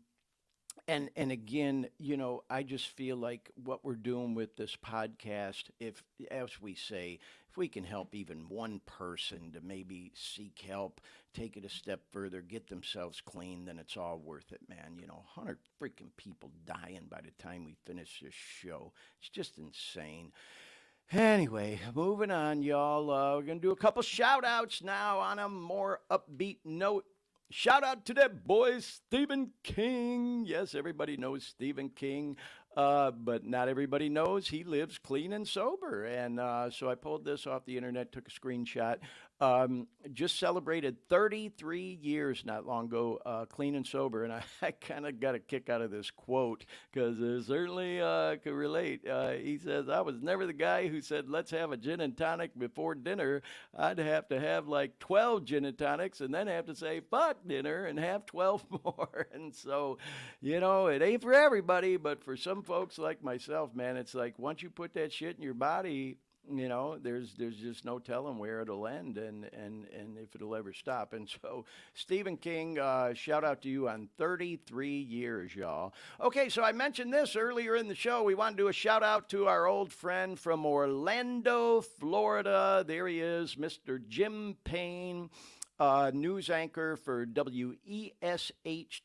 again, I just feel like what we're doing with this podcast, if, as we say, if we can help even one person to maybe seek help, take it a step further, get themselves clean, then it's all worth it, man. 100 freaking people dying by the time we finish this show. It's just insane. Anyway, moving on, y'all. We're going to do a couple shout-outs now on a more upbeat note. Shout out to that boy, Stephen King. Yes, everybody knows Stephen King, but not everybody knows he lives clean and sober. And so I pulled this off the internet, took a screenshot. Just celebrated 33 years not long ago, clean and sober. And I kind of got a kick out of this quote because it certainly could relate. He says, I was never the guy who said, let's have a gin and tonic before dinner. I'd have to have like 12 gin and tonics and then have to say, fuck dinner and have 12 more. And so, it ain't for everybody, but for some folks like myself, man, it's like once you put that shit in your body, there's just no telling where it'll end and if it'll ever stop. And so, Stephen King, shout out to you on 33 years, y'all. Okay, so I mentioned this earlier in the show. We want to do a shout out to our old friend from Orlando, Florida. There he is, Mr. Jim Payne, news anchor for WESH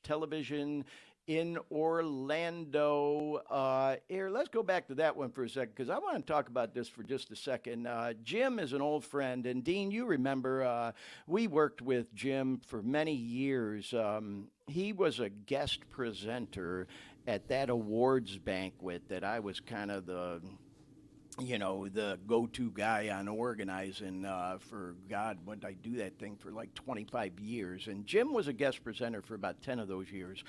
television in Orlando. Here, let's go back to that one for a second because I want to talk about this for just a second. Jim is an old friend, and Dean, you remember we worked with Jim for many years. He was a guest presenter at that awards banquet that I was kind of the go-to guy on organizing for, God, what did I do that thing for like 25 years? And Jim was a guest presenter for about 10 of those years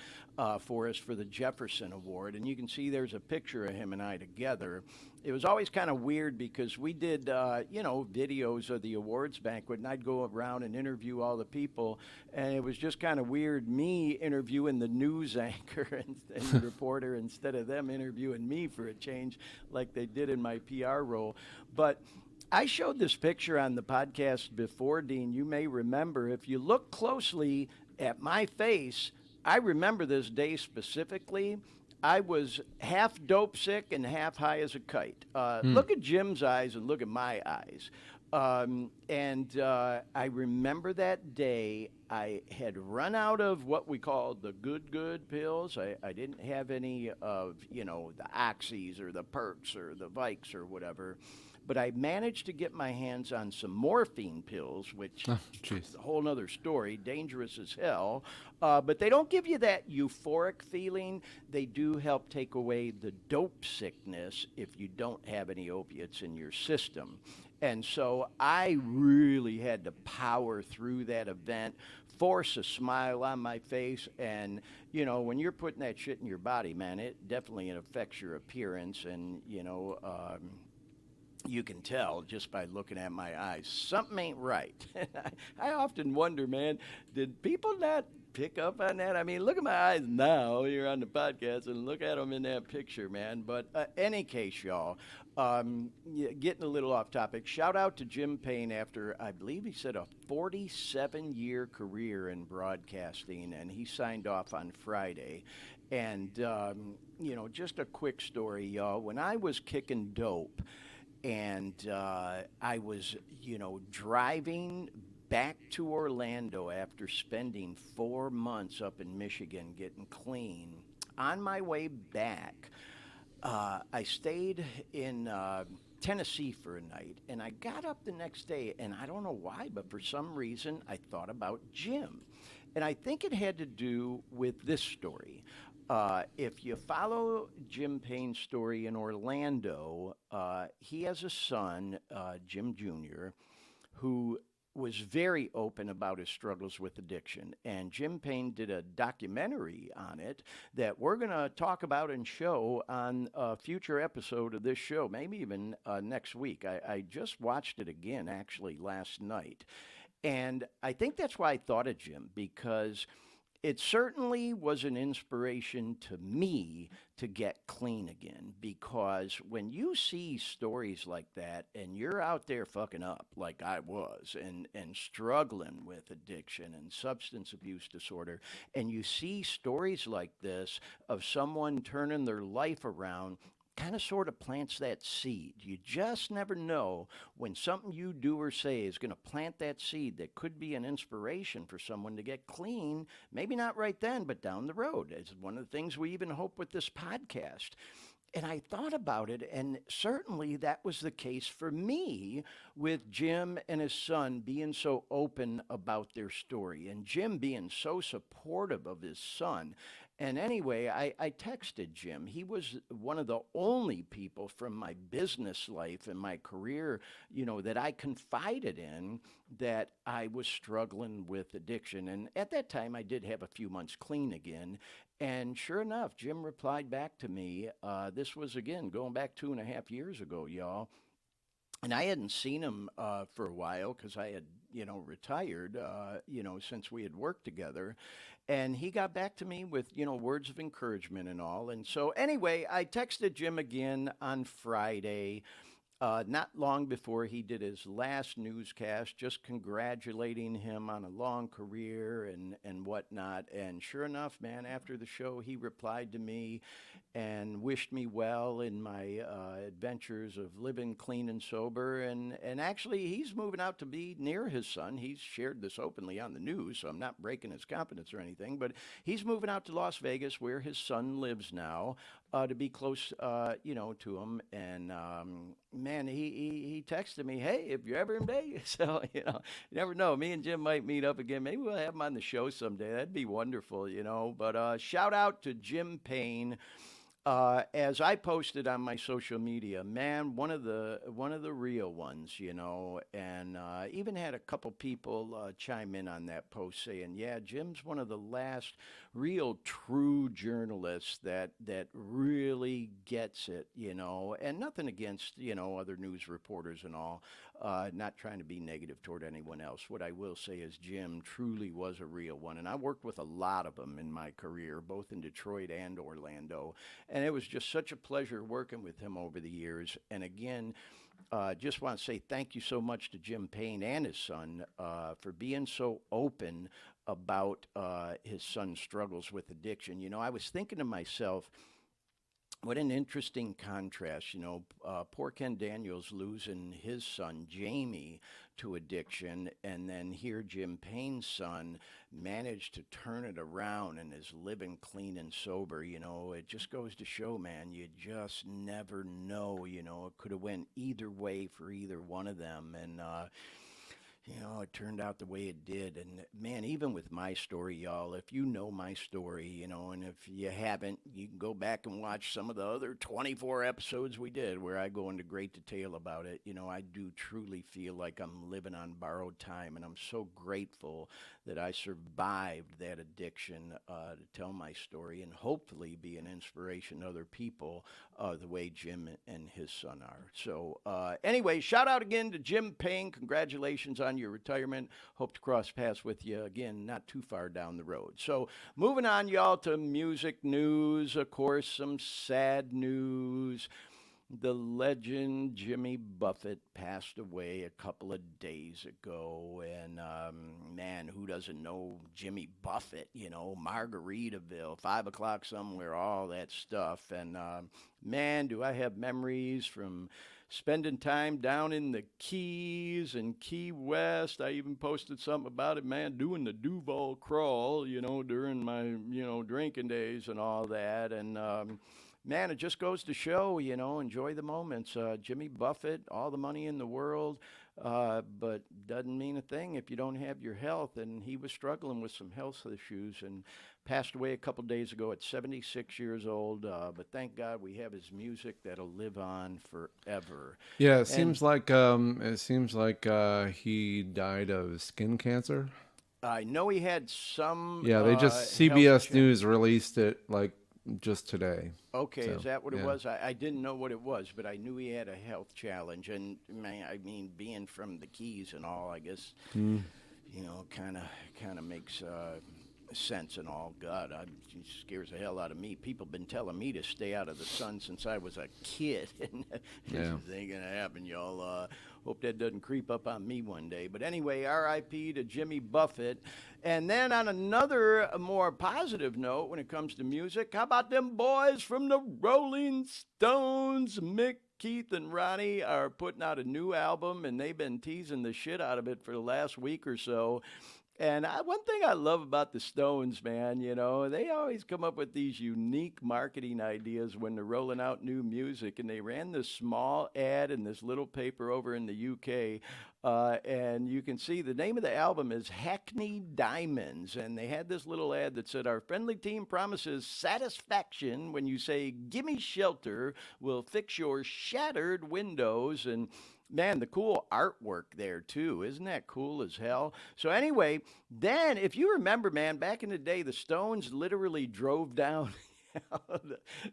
for us for the Jefferson Award. And you can see there's a picture of him and I together. It was always kind of weird because we did, videos of the awards banquet, and I'd go around and interview all the people. And it was just kind of weird, me interviewing the news anchor and reporter instead of them interviewing me for a change like they did in my PR role. But I showed this picture on the podcast before, Dean. You may remember. If you look closely at my face, I remember this day specifically. I was half dope sick and half high as a kite. Look at Jim's eyes and look at my eyes. I remember that day I had run out of what we call the good pills. I didn't have any of, the oxys or the perks or the Vikes or whatever. But I managed to get my hands on some morphine pills, which is a whole other story, dangerous as hell. But they don't give you that euphoric feeling. They do help take away the dope sickness if you don't have any opiates in your system. And so I really had to power through that event, force a smile on my face. And, when you're putting that shit in your body, man, it definitely affects your appearance. And, you can tell just by looking at my eyes. Something ain't right. I often wonder, man, did people not pick up on that? I mean, look at my eyes now. You're on the podcast, and look at them in that picture, man. But any case, y'all, getting a little off topic, shout out to Jim Payne after, I believe he said, a 47-year career in broadcasting, and he signed off on Friday. And, just a quick story, y'all. When I was kicking dope, and I was, driving back to Orlando after spending 4 months up in Michigan getting clean. On my way back, I stayed in Tennessee for a night, and I got up the next day, and I don't know why, but for some reason I thought about Jim. And I think it had to do with this story. If you follow Jim Payne's story in Orlando, he has a son, Jim Jr., who was very open about his struggles with addiction. And Jim Payne did a documentary on it that we're going to talk about and show on a future episode of this show, maybe even next week. I just watched it again, actually, last night. And I think that's why I thought of Jim, because it certainly was an inspiration to me to get clean again, because when you see stories like that and you're out there fucking up like I was and struggling with addiction and substance abuse disorder, and you see stories like this of someone turning their life around, kind of sort of plants that seed. You just never know when something you do or say is going to plant that seed that could be an inspiration for someone to get clean, maybe not right then, but down the road. It's one of the things we even hope with this podcast. And I thought about it, and certainly that was the case for me with Jim and his son being so open about their story, and Jim being so supportive of his son. And anyway, I texted Jim. He was one of the only people from my business life and my career, that I confided in that I was struggling with addiction. And at that time, I did have a few months clean again. And sure enough, Jim replied back to me. This was, again, going back 2.5 years ago, y'all. And I hadn't seen him for a while because I had, retired, since we had worked together. And he got back to me with, words of encouragement and all. And so anyway, I texted Jim again on Friday, not long before he did his last newscast, just congratulating him on a long career and whatnot. And sure enough, man, after the show, he replied to me and wished me well in my adventures of living clean and sober. And actually, he's moving out to be near his son. He's shared this openly on the news, so I'm not breaking his confidence or anything. But he's moving out to Las Vegas, where his son lives now, to be close, to him. And man, he texted me, hey, if you're ever in Vegas, so, you never know. Me and Jim might meet up again. Maybe we'll have him on the show someday. That'd be wonderful, But shout out to Jim Payne. As I posted on my social media, man, one of the real ones, and even had a couple people chime in on that post saying, yeah, Jim's one of the last real true journalists that really gets it, and nothing against, other news reporters and all, not trying to be negative toward anyone else. What I will say is Jim truly was a real one, and I worked with a lot of them in my career, both in Detroit and Orlando. And it was just such a pleasure working with him over the years. And again, just want to say thank you so much to Jim Payne and his son for being so open about his son's struggles with addiction. You know, I was thinking to myself, what an interesting contrast, you know, poor Ken Daniels losing his son, Jamie, to addiction, and then here Jim Payne's son managed to turn it around and is living clean and sober. You know, it just goes to show, man, you just never know, you know, it could have went either way for either one of them, and you know, it turned out the way it did. And man, even with my story, y'all, if you know my story, you know, and if you haven't, you can go back and watch some of the other 24 episodes we did where I go into great detail about it. You know, I do truly feel like I'm living on borrowed time, and I'm so grateful that I survived that addiction to tell my story and hopefully be an inspiration to other people the way Jim and his son are. So anyway, shout out again to Jim Payne. Congratulations on your retirement. Hope to cross paths with you again not too far down the road. So moving on, y'all, to music news. Of course, some sad news. The legend Jimmy Buffett passed away a couple of days ago, and man, who doesn't know Jimmy Buffett? You know, Margaritaville, 5 o'clock somewhere, all that stuff. And man, do I have memories from spending time down in the Keys and Key West. I even posted something about it, man, doing the Duval crawl, you know, during my, you know, drinking days and all that. And man, it just goes to show, you know, enjoy the moments. Jimmy Buffett, all the money in the world, but doesn't mean a thing if you don't have your health. And he was struggling with some health issues and passed away a couple days ago at 76 years old. But thank God we have his music that'll live on forever. Yeah, it seems like he died of skin cancer. I know he had some. Yeah, they just CBS News released it like just today. Okay, So, is that what it yeah. was? I didn't know what it was, but I knew he had a health challenge. And man, I mean, being from the Keys and all, I guess, you know, kind of makes sense and all. God, it scares the hell out of me. People have been telling me to stay out of the sun since I was a kid. And this ain't going to happen, y'all. Hope that doesn't creep up on me one day. But anyway, R.I.P. to Jimmy Buffett. And then on another more positive note when it comes to music, how about them boys from the Rolling Stones? Mick, Keith, and Ronnie are putting out a new album, and they've been teasing the shit out of it for the last week or so. And one thing I love about the Stones, man, you know, they always come up with these unique marketing ideas when they're rolling out new music. And they ran this small ad in this little paper over in the UK. And you can see the name of the album is Hackney Diamonds. And they had this little ad that said, our friendly team promises satisfaction when you say, gimme shelter, we'll fix your shattered windows. And man, the cool artwork there, too. Isn't that cool as hell? So anyway, then, if you remember, man, back in the day, the Stones literally drove down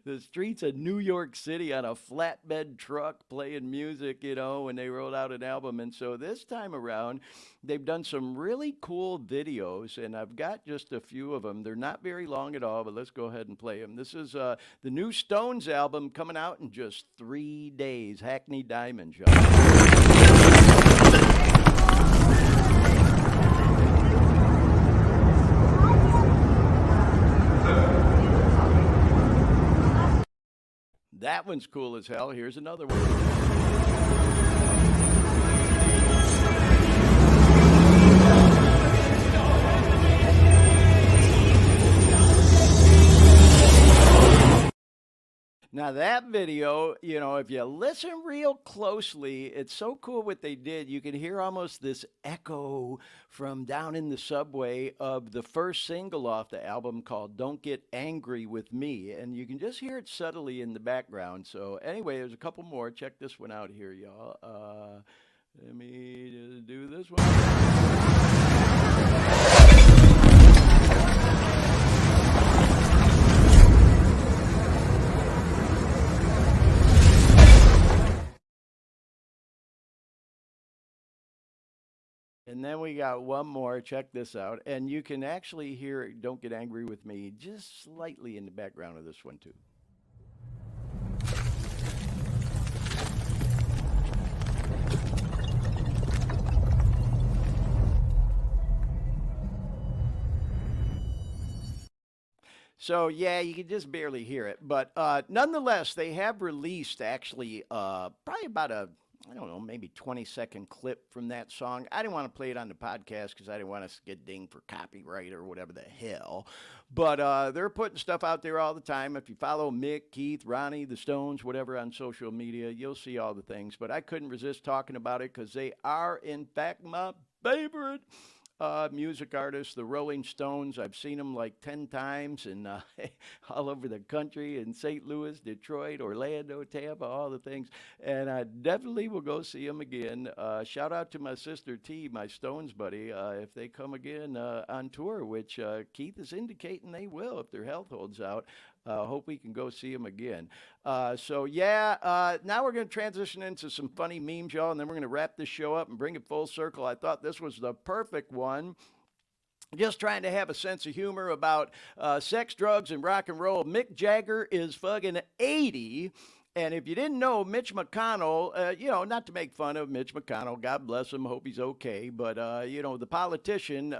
the streets of New York City on a flatbed truck playing music, you know, when they rolled out an album. And so this time around, they've done some really cool videos, and I've got just a few of them. They're not very long at all, but let's go ahead and play them. This is the new Stones album coming out in just 3 days, Hackney Diamonds, y'all. That one's cool as hell. Here's another one. Now that video, you know, if you listen real closely, it's so cool what they did. You can hear almost this echo from down in the subway of the first single off the album called Don't Get Angry With Me. And you can just hear it subtly in the background. So anyway, there's a couple more. Check this one out here, y'all. Let me just do this one. And then we got one more. Check this out. And you can actually hear Don't Get Angry With Me just slightly in the background of this one, too. So, yeah, you can just barely hear it. But nonetheless, they have released actually probably about I don't know, maybe 20-second clip from that song. I didn't want to play it on the podcast because I didn't want us to get dinged for copyright or whatever the hell. But they're putting stuff out there all the time. If you follow Mick, Keith, Ronnie, the Stones, whatever on social media, you'll see all the things. But I couldn't resist talking about it because they are, in fact, my favorite music artists, the Rolling Stones. I've seen them like 10 times and all over the country in St. Louis, Detroit, Orlando, Tampa, all the things. And I definitely will go see them again. Shout out to my sister T, my Stones buddy, if they come again on tour, which Keith is indicating they will if their health holds out. Hope we can go see him again. Now we're going to transition into some funny memes, y'all, and then we're going to wrap this show up and bring it full circle. I thought this was the perfect one. Just trying to have a sense of humor about sex, drugs, and rock and roll. Mick Jagger is fucking 80. And if you didn't know, Mitch McConnell, not to make fun of Mitch McConnell, God bless him, hope he's okay, but, the politician,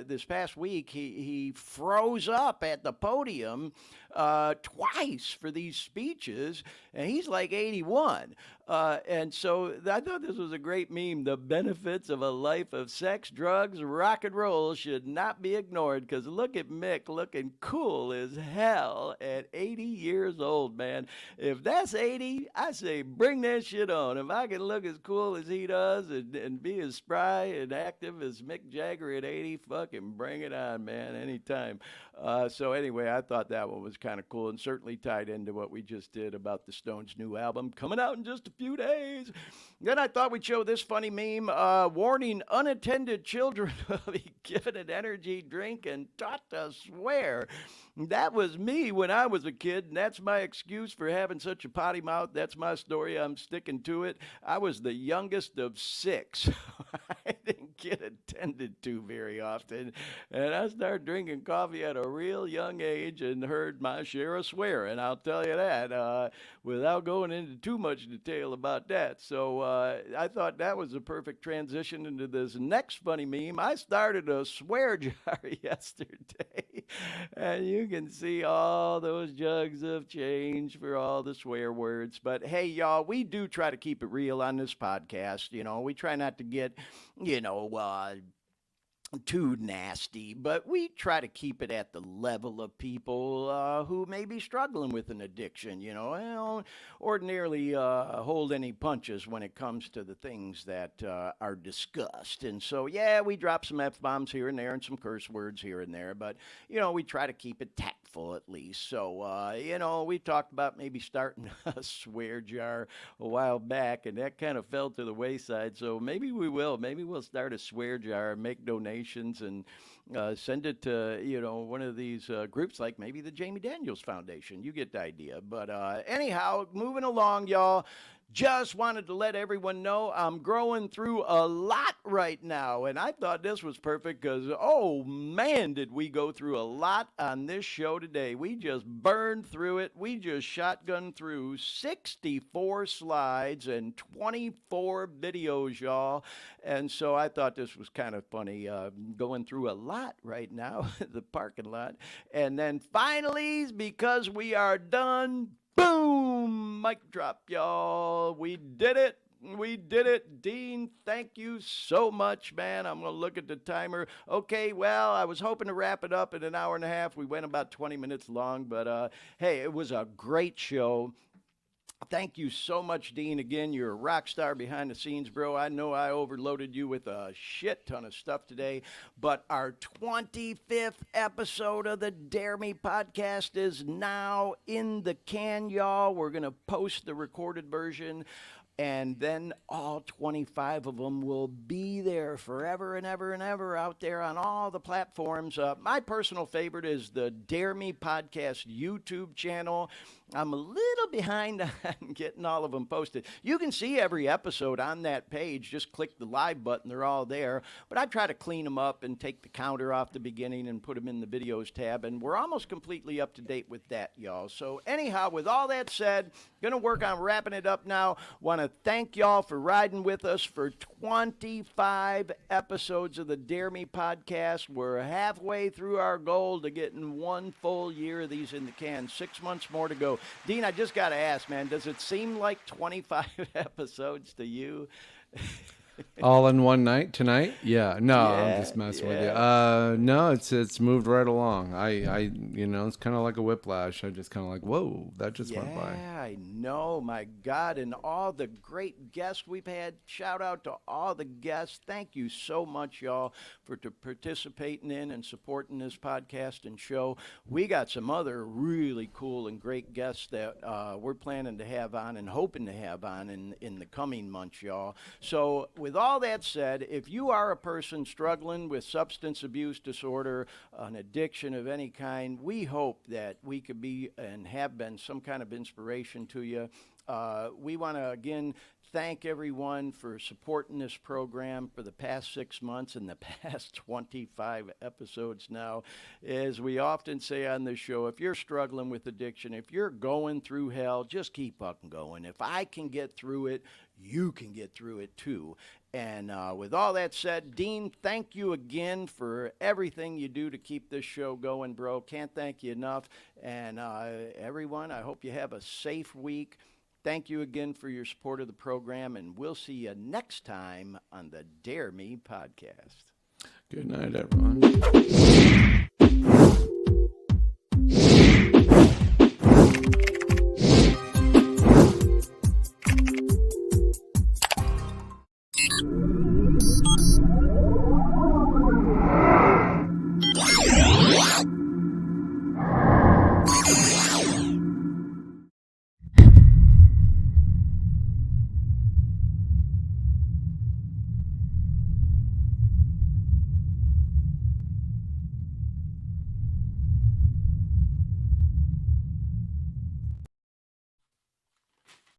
this past week, he froze up at the podium twice for these speeches, and he's like 81. And so I thought this was a great meme. The benefits of a life of sex, drugs, rock and roll should not be ignored, because look at Mick looking cool as hell at 80 years old, man. If that's 80, I say bring that shit on. If I can look as cool as he does and be as spry and active as Mick Jagger at 80, fucking bring it on, man, anytime. So anyway, I thought that one was kind of cool and certainly tied into what we just did about the Stones' new album coming out in just a few days. Then I thought we'd show this funny meme, warning unattended children will be given an energy drink and taught to swear. That was me when I was a kid, and that's my excuse for having such a potty mouth. That's my story. I'm sticking to it. I was the youngest of 6. I didn't get attended to very often, and I started drinking coffee at a real young age and heard my share of swearing. I'll tell you that without going into too much detail about that. So I thought that was a perfect transition into this next funny meme. I started a swear jar yesterday, and you can see all those jugs of change for all the swear words. But hey, y'all, we do try to keep it real on this podcast. We try not to get, too nasty, but we try to keep it at the level of people who may be struggling with an addiction. I don't ordinarily hold any punches when it comes to the things that are discussed. And so, yeah, we drop some F-bombs here and there and some curse words here and there, but, we try to keep it tactful at least. So, we talked about maybe starting a swear jar a while back, and that kind of fell to the wayside. So maybe we will. Maybe we'll start a swear jar and make donations and send it to one of these groups like maybe the Jamie Daniels Foundation. You get the idea. But anyhow, moving along, y'all. Just wanted to let everyone know I'm growing through a lot right now, and I thought this was perfect because, oh man, did we go through a lot on this show today. We just burned through it. We just shotgunned through 64 slides and 24 videos, y'all, and so I thought this was kind of funny, going through a lot right now, the parking lot, and then finally, because we are done, boom! Mic drop, y'all. We did it. We did it. Dean, thank you so much, man. I'm going to look at the timer. Okay, well, I was hoping to wrap it up in an hour and a half. We went about 20 minutes long, but hey, it was a great show. Thank you so much, Dean. Again, you're a rock star behind the scenes, bro. I know I overloaded you with a shit ton of stuff today, but our 25th episode of the Dare Me podcast is now in the can, y'all. We're going to post the recorded version, and then all 25 of them will be there forever and ever and ever out there on all the platforms. My personal favorite is the Dare Me podcast YouTube channel. I'm a little behind on getting all of them posted. You can see every episode on that page. Just click the live button. They're all there. But I try to clean them up and take the counter off the beginning and put them in the videos tab. And we're almost completely up to date with that, y'all. So anyhow, with all that said, going to work on wrapping it up now. Want to thank y'all for riding with us for 25 episodes of the Dare Me podcast. We're halfway through our goal to getting one full year of these in the can. 6 months more to go. Dean, I just got to ask, man, does it seem like 25 episodes to you? All in one night tonight? Yeah. No, I'm just messing with you. yeah. No, it's moved right along. I it's kind of like a whiplash. I just kind of like, whoa, that just went by. Yeah, I know, my God, and all the great guests we've had. Shout out to all the guests. Thank you so much, y'all, for participating in and supporting this podcast and show. We got some other really cool and great guests that we're planning to have on and hoping to have on in the coming months, y'all. So with all that said, if you are a person struggling with substance abuse disorder, an addiction of any kind, we hope that we could be and have been some kind of inspiration to you. We want to, again, thank everyone for supporting this program for the past 6 months and the past 25 episodes now. As we often say on this show, if you're struggling with addiction, if you're going through hell, just keep fucking going. If I can get through it, you can get through it too. And with all that said, Dean, thank you again for everything you do to keep this show going, bro. Can't thank you enough. And everyone, I hope you have a safe week. Thank you again for your support of the program, and we'll see you next time on the Dare Me podcast. Good night, everyone.